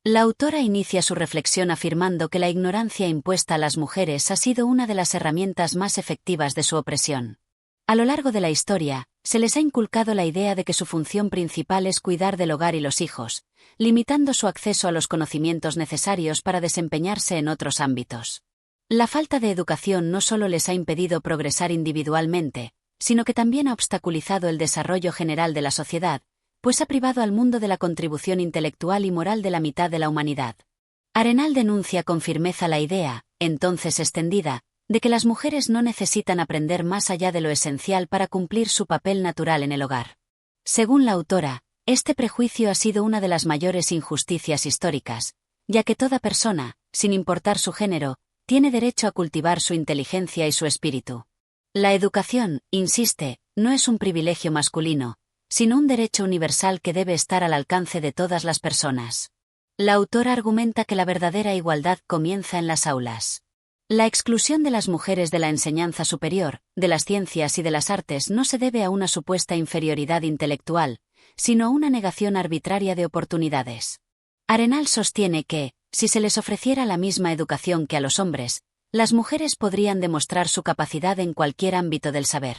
La autora inicia su reflexión afirmando que la ignorancia impuesta a las mujeres ha sido una de las herramientas más efectivas de su opresión. A lo largo de la historia, se les ha inculcado la idea de que su función principal es cuidar del hogar y los hijos, limitando su acceso a los conocimientos necesarios para desempeñarse en otros ámbitos. La falta de educación no solo les ha impedido progresar individualmente, sino que también ha obstaculizado el desarrollo general de la sociedad, pues ha privado al mundo de la contribución intelectual y moral de la mitad de la humanidad. Arenal denuncia con firmeza la idea, entonces extendida, de que las mujeres no necesitan aprender más allá de lo esencial para cumplir su papel natural en el hogar. Según la autora, este prejuicio ha sido una de las mayores injusticias históricas, ya que toda persona, sin importar su género, tiene derecho a cultivar su inteligencia y su espíritu. La educación, insiste, no es un privilegio masculino, sino un derecho universal que debe estar al alcance de todas las personas. La autora argumenta que la verdadera igualdad comienza en las aulas. La exclusión de las mujeres de la enseñanza superior, de las ciencias y de las artes no se debe a una supuesta inferioridad intelectual, sino a una negación arbitraria de oportunidades. Arenal sostiene que, si se les ofreciera la misma educación que a los hombres, las mujeres podrían demostrar su capacidad en cualquier ámbito del saber.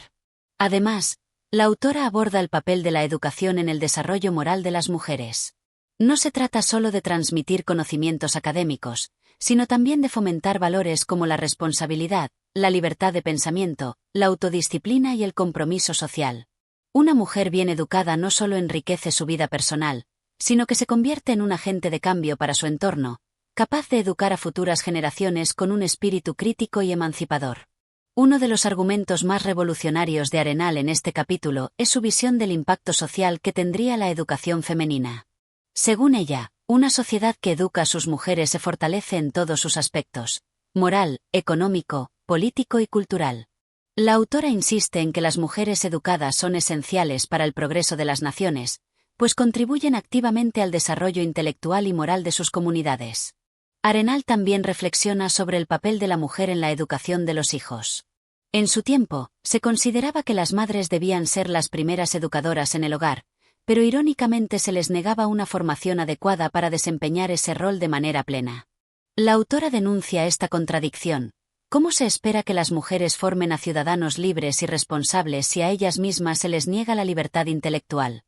Además, la autora aborda el papel de la educación en el desarrollo moral de las mujeres. No se trata solo de transmitir conocimientos académicos, sino también de fomentar valores como la responsabilidad, la libertad de pensamiento, la autodisciplina y el compromiso social. Una mujer bien educada no solo enriquece su vida personal, sino que se convierte en un agente de cambio para su entorno, capaz de educar a futuras generaciones con un espíritu crítico y emancipador. Uno de los argumentos más revolucionarios de Arenal en este capítulo es su visión del impacto social que tendría la educación femenina. Según ella, una sociedad que educa a sus mujeres se fortalece en todos sus aspectos: moral, económico, político y cultural. La autora insiste en que las mujeres educadas son esenciales para el progreso de las naciones, pues contribuyen activamente al desarrollo intelectual y moral de sus comunidades. Arenal también reflexiona sobre el papel de la mujer en la educación de los hijos. En su tiempo, se consideraba que las madres debían ser las primeras educadoras en el hogar, pero irónicamente se les negaba una formación adecuada para desempeñar ese rol de manera plena. La autora denuncia esta contradicción. ¿Cómo se espera que las mujeres formen a ciudadanos libres y responsables si a ellas mismas se les niega la libertad intelectual?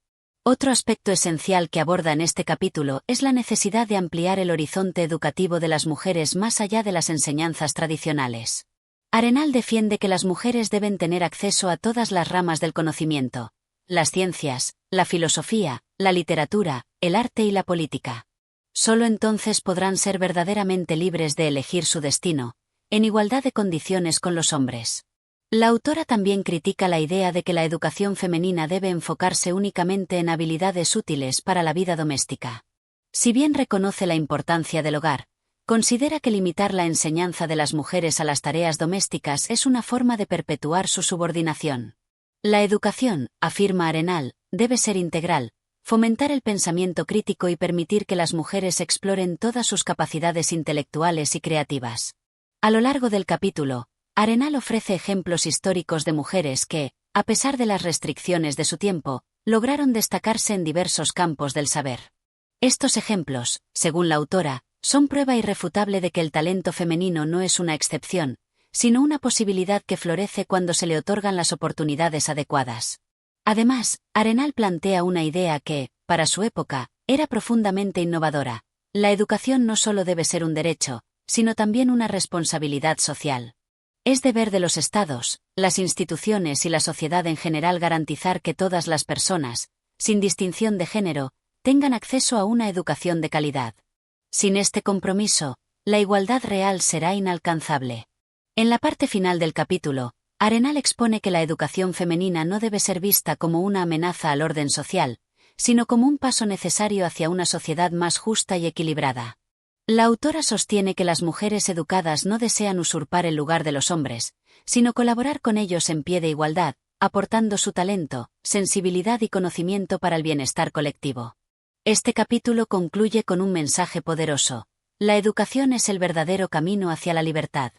Otro aspecto esencial que aborda en este capítulo es la necesidad de ampliar el horizonte educativo de las mujeres más allá de las enseñanzas tradicionales. Arenal defiende que las mujeres deben tener acceso a todas las ramas del conocimiento: las ciencias, la filosofía, la literatura, el arte y la política. Solo entonces podrán ser verdaderamente libres de elegir su destino, en igualdad de condiciones con los hombres. La autora también critica la idea de que la educación femenina debe enfocarse únicamente en habilidades útiles para la vida doméstica. Si bien reconoce la importancia del hogar, considera que limitar la enseñanza de las mujeres a las tareas domésticas es una forma de perpetuar su subordinación. La educación, afirma Arenal, debe ser integral, fomentar el pensamiento crítico y permitir que las mujeres exploren todas sus capacidades intelectuales y creativas. A lo largo del capítulo, Arenal ofrece ejemplos históricos de mujeres que, a pesar de las restricciones de su tiempo, lograron destacarse en diversos campos del saber. Estos ejemplos, según la autora, son prueba irrefutable de que el talento femenino no es una excepción, sino una posibilidad que florece cuando se le otorgan las oportunidades adecuadas. Además, Arenal plantea una idea que, para su época, era profundamente innovadora: la educación no solo debe ser un derecho, sino también una responsabilidad social. Es deber de los estados, las instituciones y la sociedad en general garantizar que todas las personas, sin distinción de género, tengan acceso a una educación de calidad. Sin este compromiso, la igualdad real será inalcanzable. En la parte final del capítulo, Arenal expone que la educación femenina no debe ser vista como una amenaza al orden social, sino como un paso necesario hacia una sociedad más justa y equilibrada. La autora sostiene que las mujeres educadas no desean usurpar el lugar de los hombres, sino colaborar con ellos en pie de igualdad, aportando su talento, sensibilidad y conocimiento para el bienestar colectivo. Este capítulo concluye con un mensaje poderoso: la educación es el verdadero camino hacia la libertad.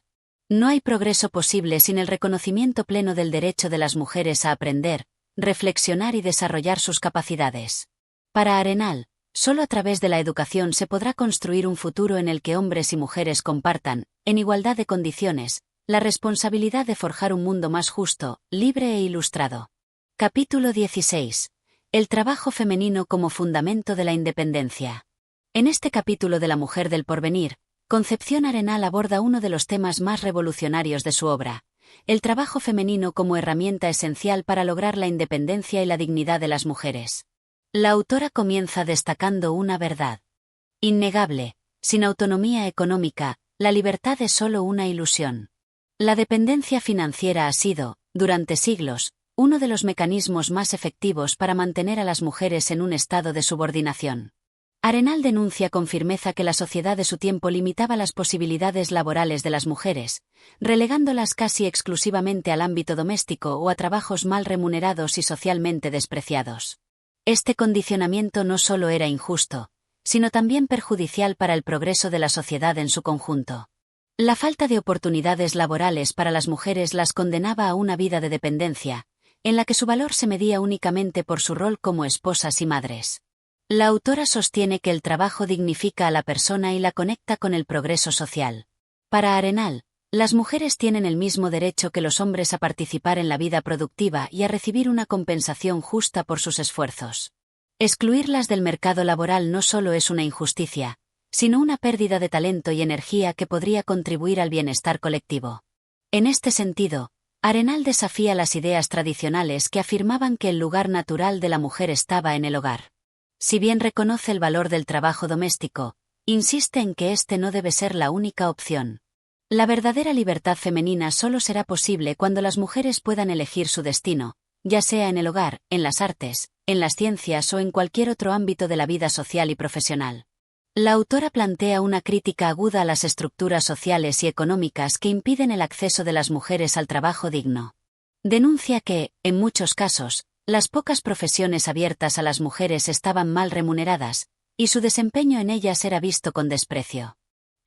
No hay progreso posible sin el reconocimiento pleno del derecho de las mujeres a aprender, reflexionar y desarrollar sus capacidades. Para Arenal, solo a través de la educación se podrá construir un futuro en el que hombres y mujeres compartan, en igualdad de condiciones, la responsabilidad de forjar un mundo más justo, libre e ilustrado. Capítulo 16. El trabajo femenino como fundamento de la independencia. En este capítulo de La mujer del porvenir, Concepción Arenal aborda uno de los temas más revolucionarios de su obra: el trabajo femenino como herramienta esencial para lograr la independencia y la dignidad de las mujeres. La autora comienza destacando una verdad innegable: sin autonomía económica, la libertad es solo una ilusión. La dependencia financiera ha sido, durante siglos, uno de los mecanismos más efectivos para mantener a las mujeres en un estado de subordinación. Arenal denuncia con firmeza que la sociedad de su tiempo limitaba las posibilidades laborales de las mujeres, relegándolas casi exclusivamente al ámbito doméstico o a trabajos mal remunerados y socialmente despreciados. Este condicionamiento no solo era injusto, sino también perjudicial para el progreso de la sociedad en su conjunto. La falta de oportunidades laborales para las mujeres las condenaba a una vida de dependencia, en la que su valor se medía únicamente por su rol como esposas y madres. La autora sostiene que el trabajo dignifica a la persona y la conecta con el progreso social. Para Arenal, las mujeres tienen el mismo derecho que los hombres a participar en la vida productiva y a recibir una compensación justa por sus esfuerzos. Excluirlas del mercado laboral no solo es una injusticia, sino una pérdida de talento y energía que podría contribuir al bienestar colectivo. En este sentido, Arenal desafía las ideas tradicionales que afirmaban que el lugar natural de la mujer estaba en el hogar. Si bien reconoce el valor del trabajo doméstico, insiste en que este no debe ser la única opción. La verdadera libertad femenina solo será posible cuando las mujeres puedan elegir su destino, ya sea en el hogar, en las artes, en las ciencias o en cualquier otro ámbito de la vida social y profesional. La autora plantea una crítica aguda a las estructuras sociales y económicas que impiden el acceso de las mujeres al trabajo digno. Denuncia que, en muchos casos, Las pocas profesiones abiertas a las mujeres estaban mal remuneradas, y su desempeño en ellas era visto con desprecio.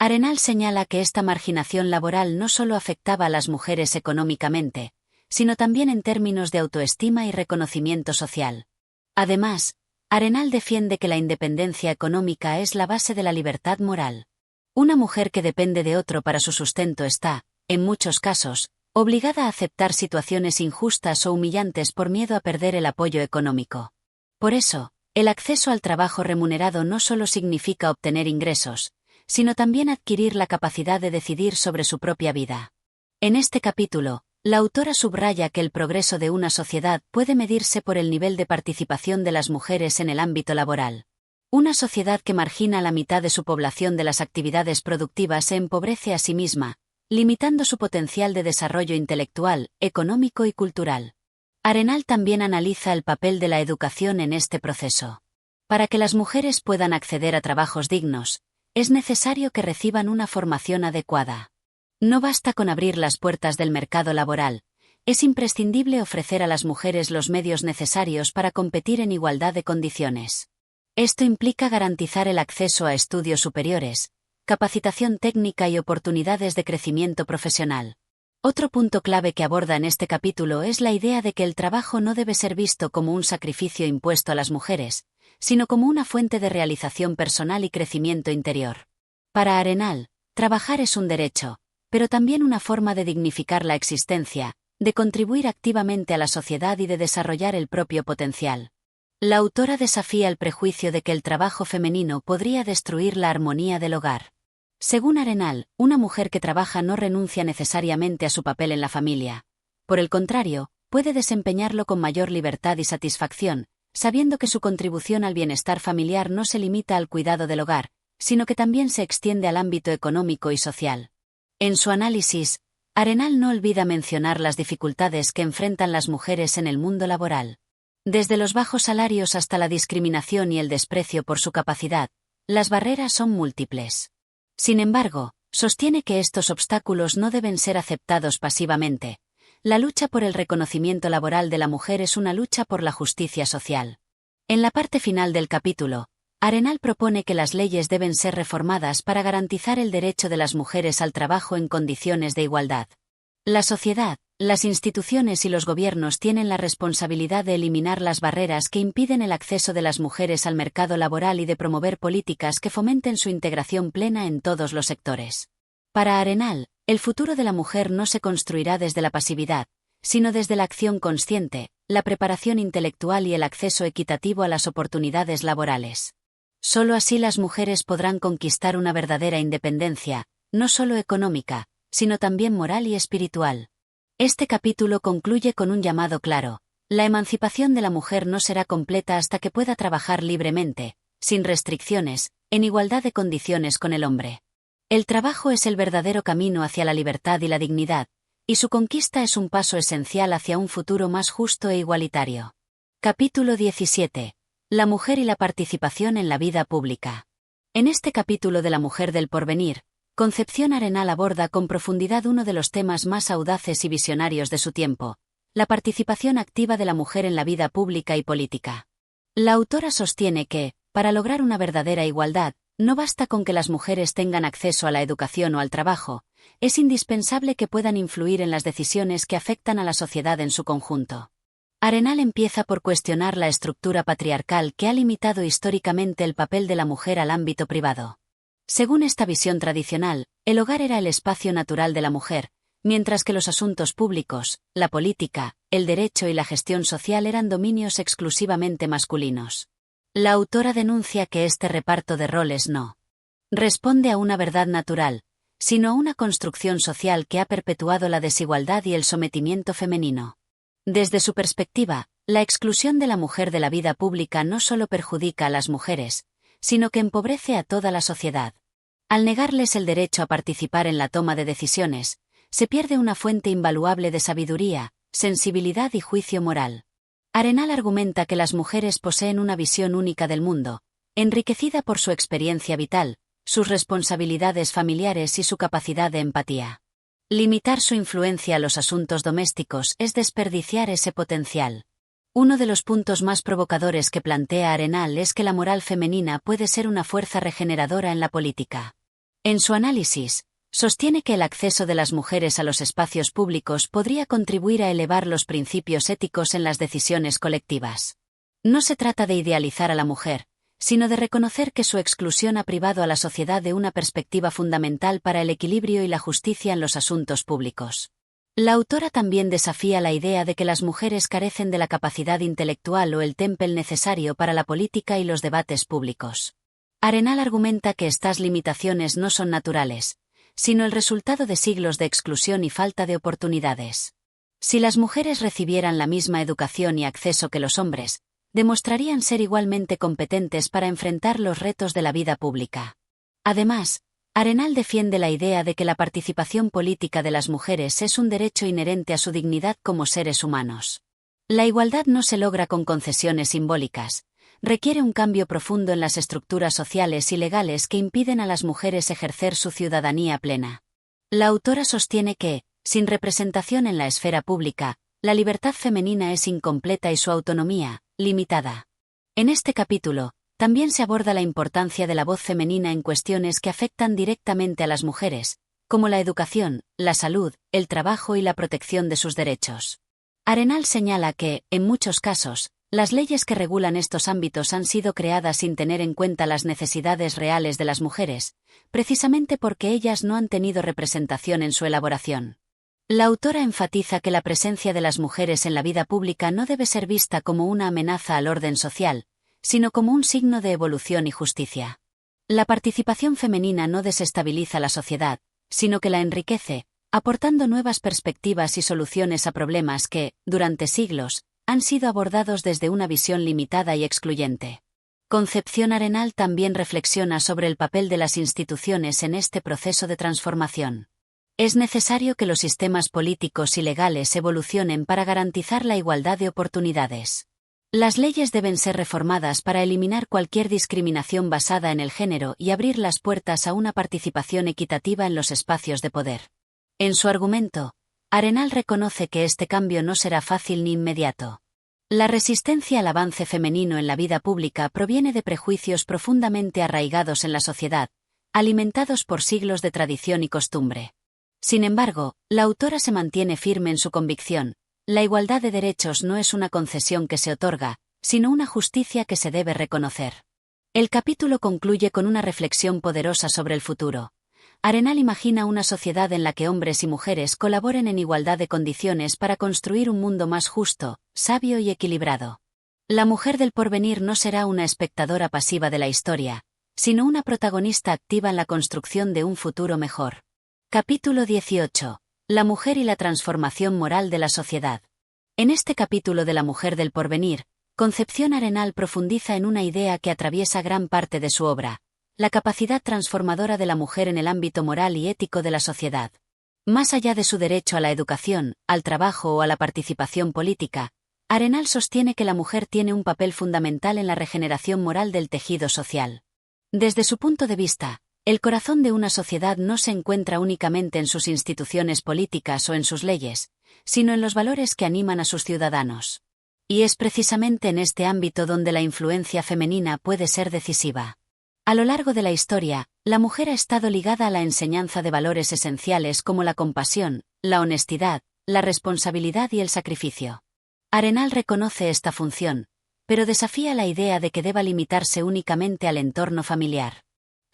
Arenal señala que esta marginación laboral no solo afectaba a las mujeres económicamente, sino también en términos de autoestima y reconocimiento social. Además, Arenal defiende que la independencia económica es la base de la libertad moral. Una mujer que depende de otro para su sustento está, en muchos casos, obligada a aceptar situaciones injustas o humillantes por miedo a perder el apoyo económico. Por eso, el acceso al trabajo remunerado no solo significa obtener ingresos, sino también adquirir la capacidad de decidir sobre su propia vida. En este capítulo, la autora subraya que el progreso de una sociedad puede medirse por el nivel de participación de las mujeres en el ámbito laboral. Una sociedad que margina a la mitad de su población de las actividades productivas se empobrece a sí misma, limitando su potencial de desarrollo intelectual, económico y cultural. Arenal también analiza el papel de la educación en este proceso. Para que las mujeres puedan acceder a trabajos dignos, es necesario que reciban una formación adecuada. No basta con abrir las puertas del mercado laboral, es imprescindible ofrecer a las mujeres los medios necesarios para competir en igualdad de condiciones. Esto implica garantizar el acceso a estudios superiores, capacitación técnica y oportunidades de crecimiento profesional. Otro punto clave que aborda en este capítulo es la idea de que el trabajo no debe ser visto como un sacrificio impuesto a las mujeres, sino como una fuente de realización personal y crecimiento interior. Para Arenal, trabajar es un derecho, pero también una forma de dignificar la existencia, de contribuir activamente a la sociedad y de desarrollar el propio potencial. La autora desafía el prejuicio de que el trabajo femenino podría destruir la armonía del hogar. Según Arenal, una mujer que trabaja no renuncia necesariamente a su papel en la familia. Por el contrario, puede desempeñarlo con mayor libertad y satisfacción, sabiendo que su contribución al bienestar familiar no se limita al cuidado del hogar, sino que también se extiende al ámbito económico y social. En su análisis, Arenal no olvida mencionar las dificultades que enfrentan las mujeres en el mundo laboral. Desde los bajos salarios hasta la discriminación y el desprecio por su capacidad, las barreras son múltiples. Sin embargo, sostiene que estos obstáculos no deben ser aceptados pasivamente. La lucha por el reconocimiento laboral de la mujer es una lucha por la justicia social. En la parte final del capítulo, Arenal propone que las leyes deben ser reformadas para garantizar el derecho de las mujeres al trabajo en condiciones de igualdad. La sociedad, las instituciones y los gobiernos tienen la responsabilidad de eliminar las barreras que impiden el acceso de las mujeres al mercado laboral y de promover políticas que fomenten su integración plena en todos los sectores. Para Arenal, el futuro de la mujer no se construirá desde la pasividad, sino desde la acción consciente, la preparación intelectual y el acceso equitativo a las oportunidades laborales. Solo así las mujeres podrán conquistar una verdadera independencia, no solo económica, sino también moral y espiritual. Este capítulo concluye con un llamado claro: la emancipación de la mujer no será completa hasta que pueda trabajar libremente, sin restricciones, en igualdad de condiciones con el hombre. El trabajo es el verdadero camino hacia la libertad y la dignidad, y su conquista es un paso esencial hacia un futuro más justo e igualitario. Capítulo 17. La mujer y la participación en la vida pública. En este capítulo de La mujer del porvenir, Concepción Arenal aborda con profundidad uno de los temas más audaces y visionarios de su tiempo: la participación activa de la mujer en la vida pública y política. La autora sostiene que, para lograr una verdadera igualdad, no basta con que las mujeres tengan acceso a la educación o al trabajo, es indispensable que puedan influir en las decisiones que afectan a la sociedad en su conjunto. Arenal empieza por cuestionar la estructura patriarcal que ha limitado históricamente el papel de la mujer al ámbito privado. Según esta visión tradicional, el hogar era el espacio natural de la mujer, mientras que los asuntos públicos, la política, el derecho y la gestión social eran dominios exclusivamente masculinos. La autora denuncia que este reparto de roles no responde a una verdad natural, sino a una construcción social que ha perpetuado la desigualdad y el sometimiento femenino. Desde su perspectiva, la exclusión de la mujer de la vida pública no solo perjudica a las mujeres, sino que empobrece a toda la sociedad. Al negarles el derecho a participar en la toma de decisiones, se pierde una fuente invaluable de sabiduría, sensibilidad y juicio moral. Arenal argumenta que las mujeres poseen una visión única del mundo, enriquecida por su experiencia vital, sus responsabilidades familiares y su capacidad de empatía. Limitar su influencia a los asuntos domésticos es desperdiciar ese potencial. Uno de los puntos más provocadores que plantea Arenal es que la moral femenina puede ser una fuerza regeneradora en la política. En su análisis, sostiene que el acceso de las mujeres a los espacios públicos podría contribuir a elevar los principios éticos en las decisiones colectivas. No se trata de idealizar a la mujer, sino de reconocer que su exclusión ha privado a la sociedad de una perspectiva fundamental para el equilibrio y la justicia en los asuntos públicos. La autora también desafía la idea de que las mujeres carecen de la capacidad intelectual o el temple necesario para la política y los debates públicos. Arenal argumenta que estas limitaciones no son naturales, sino el resultado de siglos de exclusión y falta de oportunidades. Si las mujeres recibieran la misma educación y acceso que los hombres, demostrarían ser igualmente competentes para enfrentar los retos de la vida pública. Además, Arenal defiende la idea de que la participación política de las mujeres es un derecho inherente a su dignidad como seres humanos. La igualdad no se logra con concesiones simbólicas, requiere un cambio profundo en las estructuras sociales y legales que impiden a las mujeres ejercer su ciudadanía plena. La autora sostiene que, sin representación en la esfera pública, la libertad femenina es incompleta y su autonomía, limitada. En este capítulo, también se aborda la importancia de la voz femenina en cuestiones que afectan directamente a las mujeres, como la educación, la salud, el trabajo y la protección de sus derechos. Arenal señala que, en muchos casos, las leyes que regulan estos ámbitos han sido creadas sin tener en cuenta las necesidades reales de las mujeres, precisamente porque ellas no han tenido representación en su elaboración. La autora enfatiza que la presencia de las mujeres en la vida pública no debe ser vista como una amenaza al orden social, sino como un signo de evolución y justicia. La participación femenina no desestabiliza la sociedad, sino que la enriquece, aportando nuevas perspectivas y soluciones a problemas que, durante siglos, han sido abordados desde una visión limitada y excluyente. Concepción Arenal también reflexiona sobre el papel de las instituciones en este proceso de transformación. Es necesario que los sistemas políticos y legales evolucionen para garantizar la igualdad de oportunidades. Las leyes deben ser reformadas para eliminar cualquier discriminación basada en el género y abrir las puertas a una participación equitativa en los espacios de poder. En su argumento, Arenal reconoce que este cambio no será fácil ni inmediato. La resistencia al avance femenino en la vida pública proviene de prejuicios profundamente arraigados en la sociedad, alimentados por siglos de tradición y costumbre. Sin embargo, la autora se mantiene firme en su convicción: la igualdad de derechos no es una concesión que se otorga, sino una justicia que se debe reconocer. El capítulo concluye con una reflexión poderosa sobre el futuro. Arenal imagina una sociedad en la que hombres y mujeres colaboren en igualdad de condiciones para construir un mundo más justo, sabio y equilibrado. La mujer del porvenir no será una espectadora pasiva de la historia, sino una protagonista activa en la construcción de un futuro mejor. Capítulo 18. La mujer y la transformación moral de la sociedad. En este capítulo de La mujer del porvenir, Concepción Arenal profundiza en una idea que atraviesa gran parte de su obra: la capacidad transformadora de la mujer en el ámbito moral y ético de la sociedad. Más allá de su derecho a la educación, al trabajo o a la participación política, Arenal sostiene que la mujer tiene un papel fundamental en la regeneración moral del tejido social. Desde su punto de vista, el corazón de una sociedad no se encuentra únicamente en sus instituciones políticas o en sus leyes, sino en los valores que animan a sus ciudadanos. Y es precisamente en este ámbito donde la influencia femenina puede ser decisiva. A lo largo de la historia, la mujer ha estado ligada a la enseñanza de valores esenciales como la compasión, la honestidad, la responsabilidad y el sacrificio. Arenal reconoce esta función, pero desafía la idea de que deba limitarse únicamente al entorno familiar.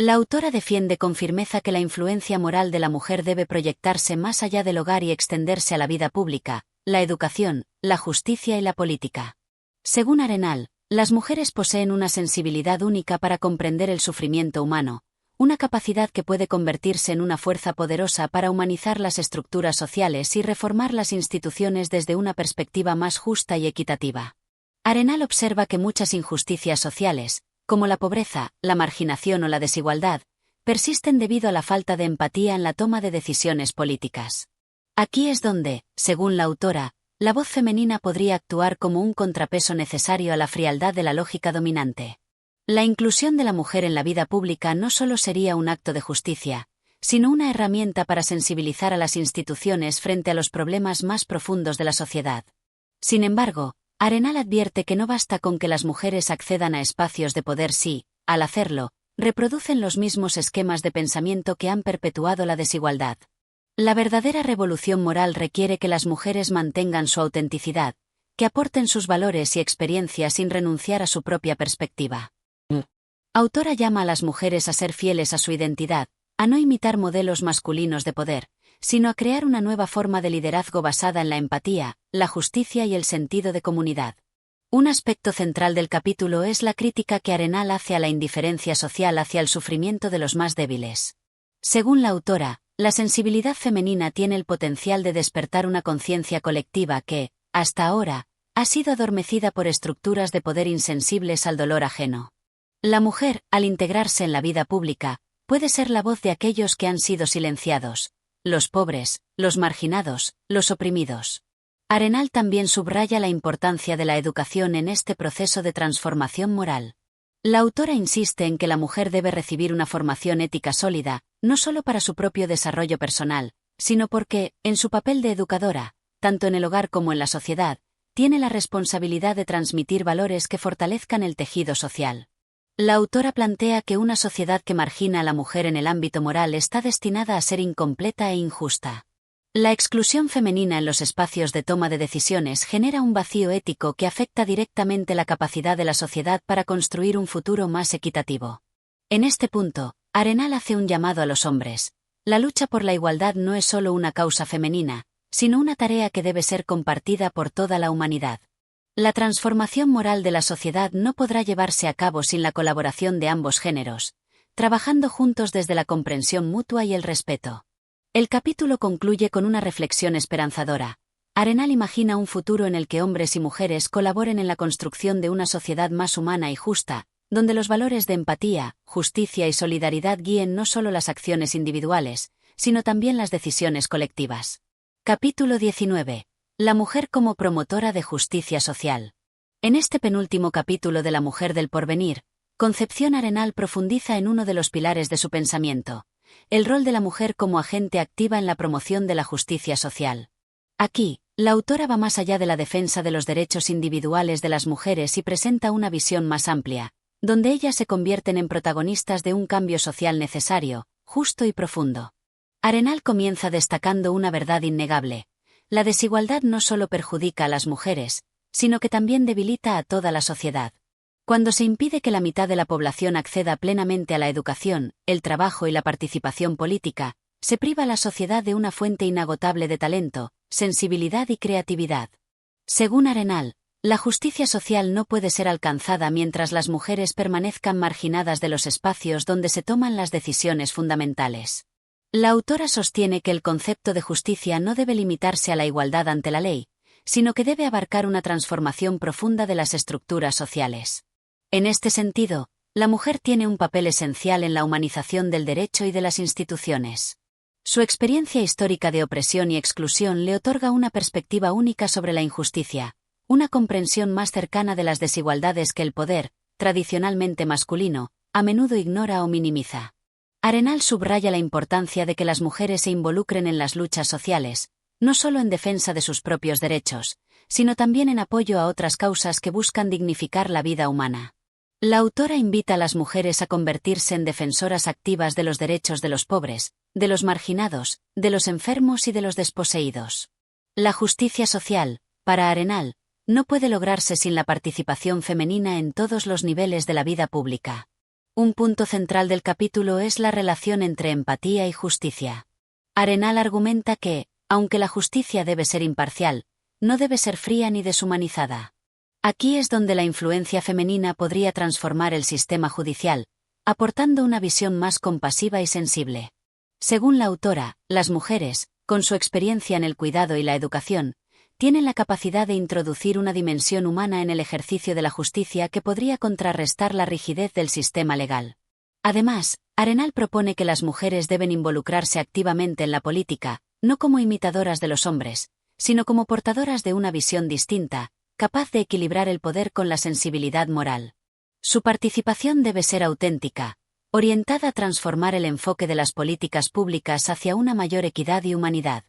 La autora defiende con firmeza que la influencia moral de la mujer debe proyectarse más allá del hogar y extenderse a la vida pública, la educación, la justicia y la política. Según Arenal, las mujeres poseen una sensibilidad única para comprender el sufrimiento humano, una capacidad que puede convertirse en una fuerza poderosa para humanizar las estructuras sociales y reformar las instituciones desde una perspectiva más justa y equitativa. Arenal observa que muchas injusticias sociales, como la pobreza, la marginación o la desigualdad, persisten debido a la falta de empatía en la toma de decisiones políticas. Aquí es donde, según la autora, la voz femenina podría actuar como un contrapeso necesario a la frialdad de la lógica dominante. La inclusión de la mujer en la vida pública no solo sería un acto de justicia, sino una herramienta para sensibilizar a las instituciones frente a los problemas más profundos de la sociedad. Sin embargo, Arenal advierte que no basta con que las mujeres accedan a espacios de poder si, al hacerlo, reproducen los mismos esquemas de pensamiento que han perpetuado la desigualdad. La verdadera revolución moral requiere que las mujeres mantengan su autenticidad, que aporten sus valores y experiencias sin renunciar a su propia perspectiva. Autora llama a las mujeres a ser fieles a su identidad, a no imitar modelos masculinos de poder, sino a crear una nueva forma de liderazgo basada en la empatía, la justicia y el sentido de comunidad. Un aspecto central del capítulo es la crítica que Arenal hace a la indiferencia social hacia el sufrimiento de los más débiles. Según la autora, la sensibilidad femenina tiene el potencial de despertar una conciencia colectiva que, hasta ahora, ha sido adormecida por estructuras de poder insensibles al dolor ajeno. La mujer, al integrarse en la vida pública, puede ser la voz de aquellos que han sido silenciados, los pobres, los marginados, los oprimidos. Arenal también subraya la importancia de la educación en este proceso de transformación moral. La autora insiste en que la mujer debe recibir una formación ética sólida, no solo para su propio desarrollo personal, sino porque, en su papel de educadora, tanto en el hogar como en la sociedad, tiene la responsabilidad de transmitir valores que fortalezcan el tejido social. La autora plantea que una sociedad que margina a la mujer en el ámbito moral está destinada a ser incompleta e injusta. La exclusión femenina en los espacios de toma de decisiones genera un vacío ético que afecta directamente la capacidad de la sociedad para construir un futuro más equitativo. En este punto, Arenal hace un llamado a los hombres. La lucha por la igualdad no es solo una causa femenina, sino una tarea que debe ser compartida por toda la humanidad. La transformación moral de la sociedad no podrá llevarse a cabo sin la colaboración de ambos géneros, trabajando juntos desde la comprensión mutua y el respeto. El capítulo concluye con una reflexión esperanzadora. Arenal imagina un futuro en el que hombres y mujeres colaboren en la construcción de una sociedad más humana y justa, donde los valores de empatía, justicia y solidaridad guíen no solo las acciones individuales, sino también las decisiones colectivas. Capítulo 19. La mujer como promotora de justicia social. En este penúltimo capítulo de La mujer del porvenir, Concepción Arenal profundiza en uno de los pilares de su pensamiento: el rol de la mujer como agente activa en la promoción de la justicia social. Aquí, la autora va más allá de la defensa de los derechos individuales de las mujeres y presenta una visión más amplia, donde ellas se convierten en protagonistas de un cambio social necesario, justo y profundo. Arenal comienza destacando una verdad innegable: la desigualdad no solo perjudica a las mujeres, sino que también debilita a toda la sociedad. Cuando se impide que la mitad de la población acceda plenamente a la educación, el trabajo y la participación política, se priva a la sociedad de una fuente inagotable de talento, sensibilidad y creatividad. Según Arenal, la justicia social no puede ser alcanzada mientras las mujeres permanezcan marginadas de los espacios donde se toman las decisiones fundamentales. La autora sostiene que el concepto de justicia no debe limitarse a la igualdad ante la ley, sino que debe abarcar una transformación profunda de las estructuras sociales. En este sentido, la mujer tiene un papel esencial en la humanización del derecho y de las instituciones. Su experiencia histórica de opresión y exclusión le otorga una perspectiva única sobre la injusticia, una comprensión más cercana de las desigualdades que el poder, tradicionalmente masculino, a menudo ignora o minimiza. Arenal subraya la importancia de que las mujeres se involucren en las luchas sociales, no solo en defensa de sus propios derechos, sino también en apoyo a otras causas que buscan dignificar la vida humana. La autora invita a las mujeres a convertirse en defensoras activas de los derechos de los pobres, de los marginados, de los enfermos y de los desposeídos. La justicia social, para Arenal, no puede lograrse sin la participación femenina en todos los niveles de la vida pública. Un punto central del capítulo es la relación entre empatía y justicia. Arenal argumenta que, aunque la justicia debe ser imparcial, no debe ser fría ni deshumanizada. Aquí es donde la influencia femenina podría transformar el sistema judicial, aportando una visión más compasiva y sensible. Según la autora, las mujeres, con su experiencia en el cuidado y la educación, tienen la capacidad de introducir una dimensión humana en el ejercicio de la justicia que podría contrarrestar la rigidez del sistema legal. Además, Arenal propone que las mujeres deben involucrarse activamente en la política, no como imitadoras de los hombres, sino como portadoras de una visión distinta, capaz de equilibrar el poder con la sensibilidad moral. Su participación debe ser auténtica, orientada a transformar el enfoque de las políticas públicas hacia una mayor equidad y humanidad.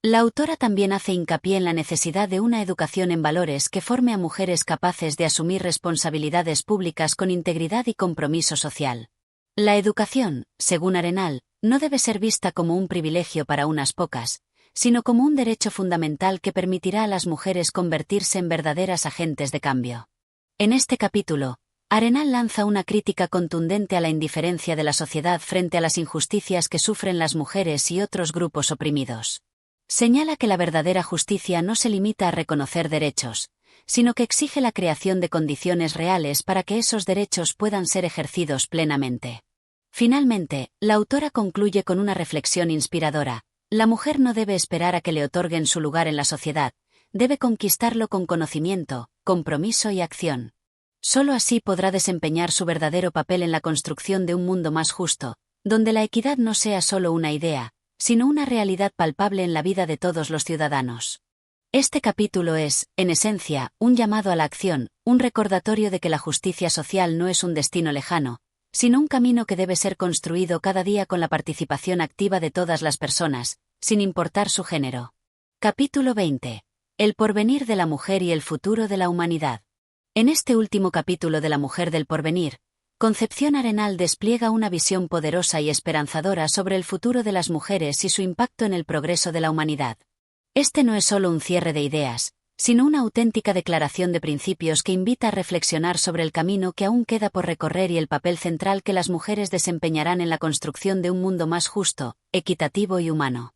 La autora también hace hincapié en la necesidad de una educación en valores que forme a mujeres capaces de asumir responsabilidades públicas con integridad y compromiso social. La educación, según Arenal, no debe ser vista como un privilegio para unas pocas, sino como un derecho fundamental que permitirá a las mujeres convertirse en verdaderas agentes de cambio. En este capítulo, Arenal lanza una crítica contundente a la indiferencia de la sociedad frente a las injusticias que sufren las mujeres y otros grupos oprimidos. Señala que la verdadera justicia no se limita a reconocer derechos, sino que exige la creación de condiciones reales para que esos derechos puedan ser ejercidos plenamente. Finalmente, la autora concluye con una reflexión inspiradora: la mujer no debe esperar a que le otorguen su lugar en la sociedad, debe conquistarlo con conocimiento, compromiso y acción. Solo así podrá desempeñar su verdadero papel en la construcción de un mundo más justo, donde la equidad no sea solo una idea, sino una realidad palpable en la vida de todos los ciudadanos. Este capítulo es, en esencia, un llamado a la acción, un recordatorio de que la justicia social no es un destino lejano, sino un camino que debe ser construido cada día con la participación activa de todas las personas, sin importar su género. Capítulo 20. El porvenir de la mujer y el futuro de la humanidad. En este último capítulo de La mujer del porvenir, Concepción Arenal despliega una visión poderosa y esperanzadora sobre el futuro de las mujeres y su impacto en el progreso de la humanidad. Este no es solo un cierre de ideas, sino una auténtica declaración de principios que invita a reflexionar sobre el camino que aún queda por recorrer y el papel central que las mujeres desempeñarán en la construcción de un mundo más justo, equitativo y humano.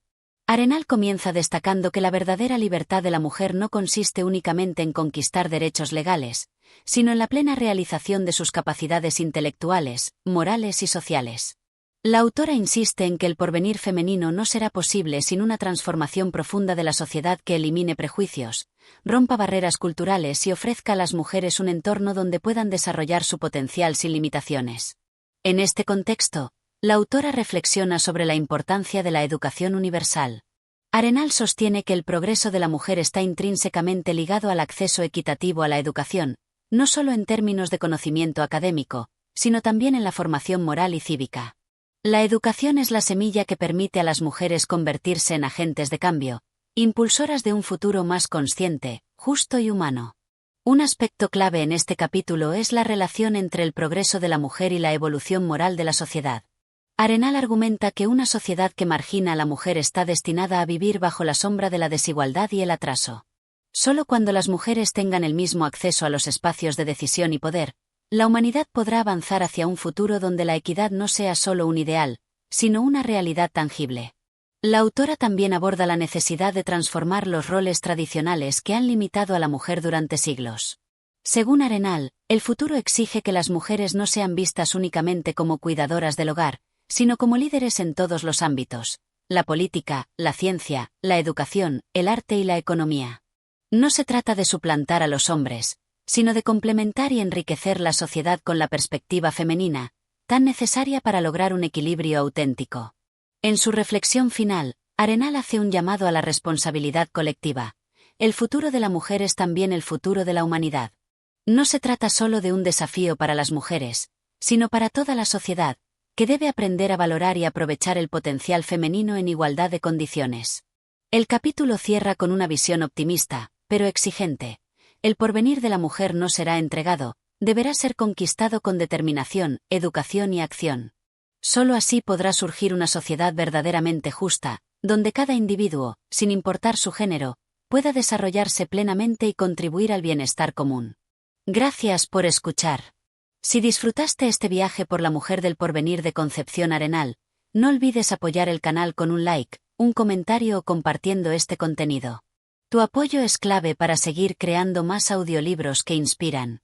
Arenal comienza destacando que la verdadera libertad de la mujer no consiste únicamente en conquistar derechos legales, sino en la plena realización de sus capacidades intelectuales, morales y sociales. La autora insiste en que el porvenir femenino no será posible sin una transformación profunda de la sociedad que elimine prejuicios, rompa barreras culturales y ofrezca a las mujeres un entorno donde puedan desarrollar su potencial sin limitaciones. En este contexto, la autora reflexiona sobre la importancia de la educación universal. Arenal sostiene que el progreso de la mujer está intrínsecamente ligado al acceso equitativo a la educación, no solo en términos de conocimiento académico, sino también en la formación moral y cívica. La educación es la semilla que permite a las mujeres convertirse en agentes de cambio, impulsoras de un futuro más consciente, justo y humano. Un aspecto clave en este capítulo es la relación entre el progreso de la mujer y la evolución moral de la sociedad. Arenal argumenta que una sociedad que margina a la mujer está destinada a vivir bajo la sombra de la desigualdad y el atraso. Solo cuando las mujeres tengan el mismo acceso a los espacios de decisión y poder, la humanidad podrá avanzar hacia un futuro donde la equidad no sea solo un ideal, sino una realidad tangible. La autora también aborda la necesidad de transformar los roles tradicionales que han limitado a la mujer durante siglos. Según Arenal, el futuro exige que las mujeres no sean vistas únicamente como cuidadoras del hogar, sino como líderes en todos los ámbitos: la política, la ciencia, la educación, el arte y la economía. No se trata de suplantar a los hombres, sino de complementar y enriquecer la sociedad con la perspectiva femenina, tan necesaria para lograr un equilibrio auténtico. En su reflexión final, Arenal hace un llamado a la responsabilidad colectiva. El futuro de la mujer es también el futuro de la humanidad. No se trata solo de un desafío para las mujeres, sino para toda la sociedad, que debe aprender a valorar y aprovechar el potencial femenino en igualdad de condiciones. El capítulo cierra con una visión optimista, pero exigente. El porvenir de la mujer no será entregado, deberá ser conquistado con determinación, educación y acción. Solo así podrá surgir una sociedad verdaderamente justa, donde cada individuo, sin importar su género, pueda desarrollarse plenamente y contribuir al bienestar común. Gracias por escuchar. Si disfrutaste este viaje por la mujer del porvenir de Concepción Arenal, no olvides apoyar el canal con un like, un comentario o compartiendo este contenido. Tu apoyo es clave para seguir creando más audiolibros que inspiran.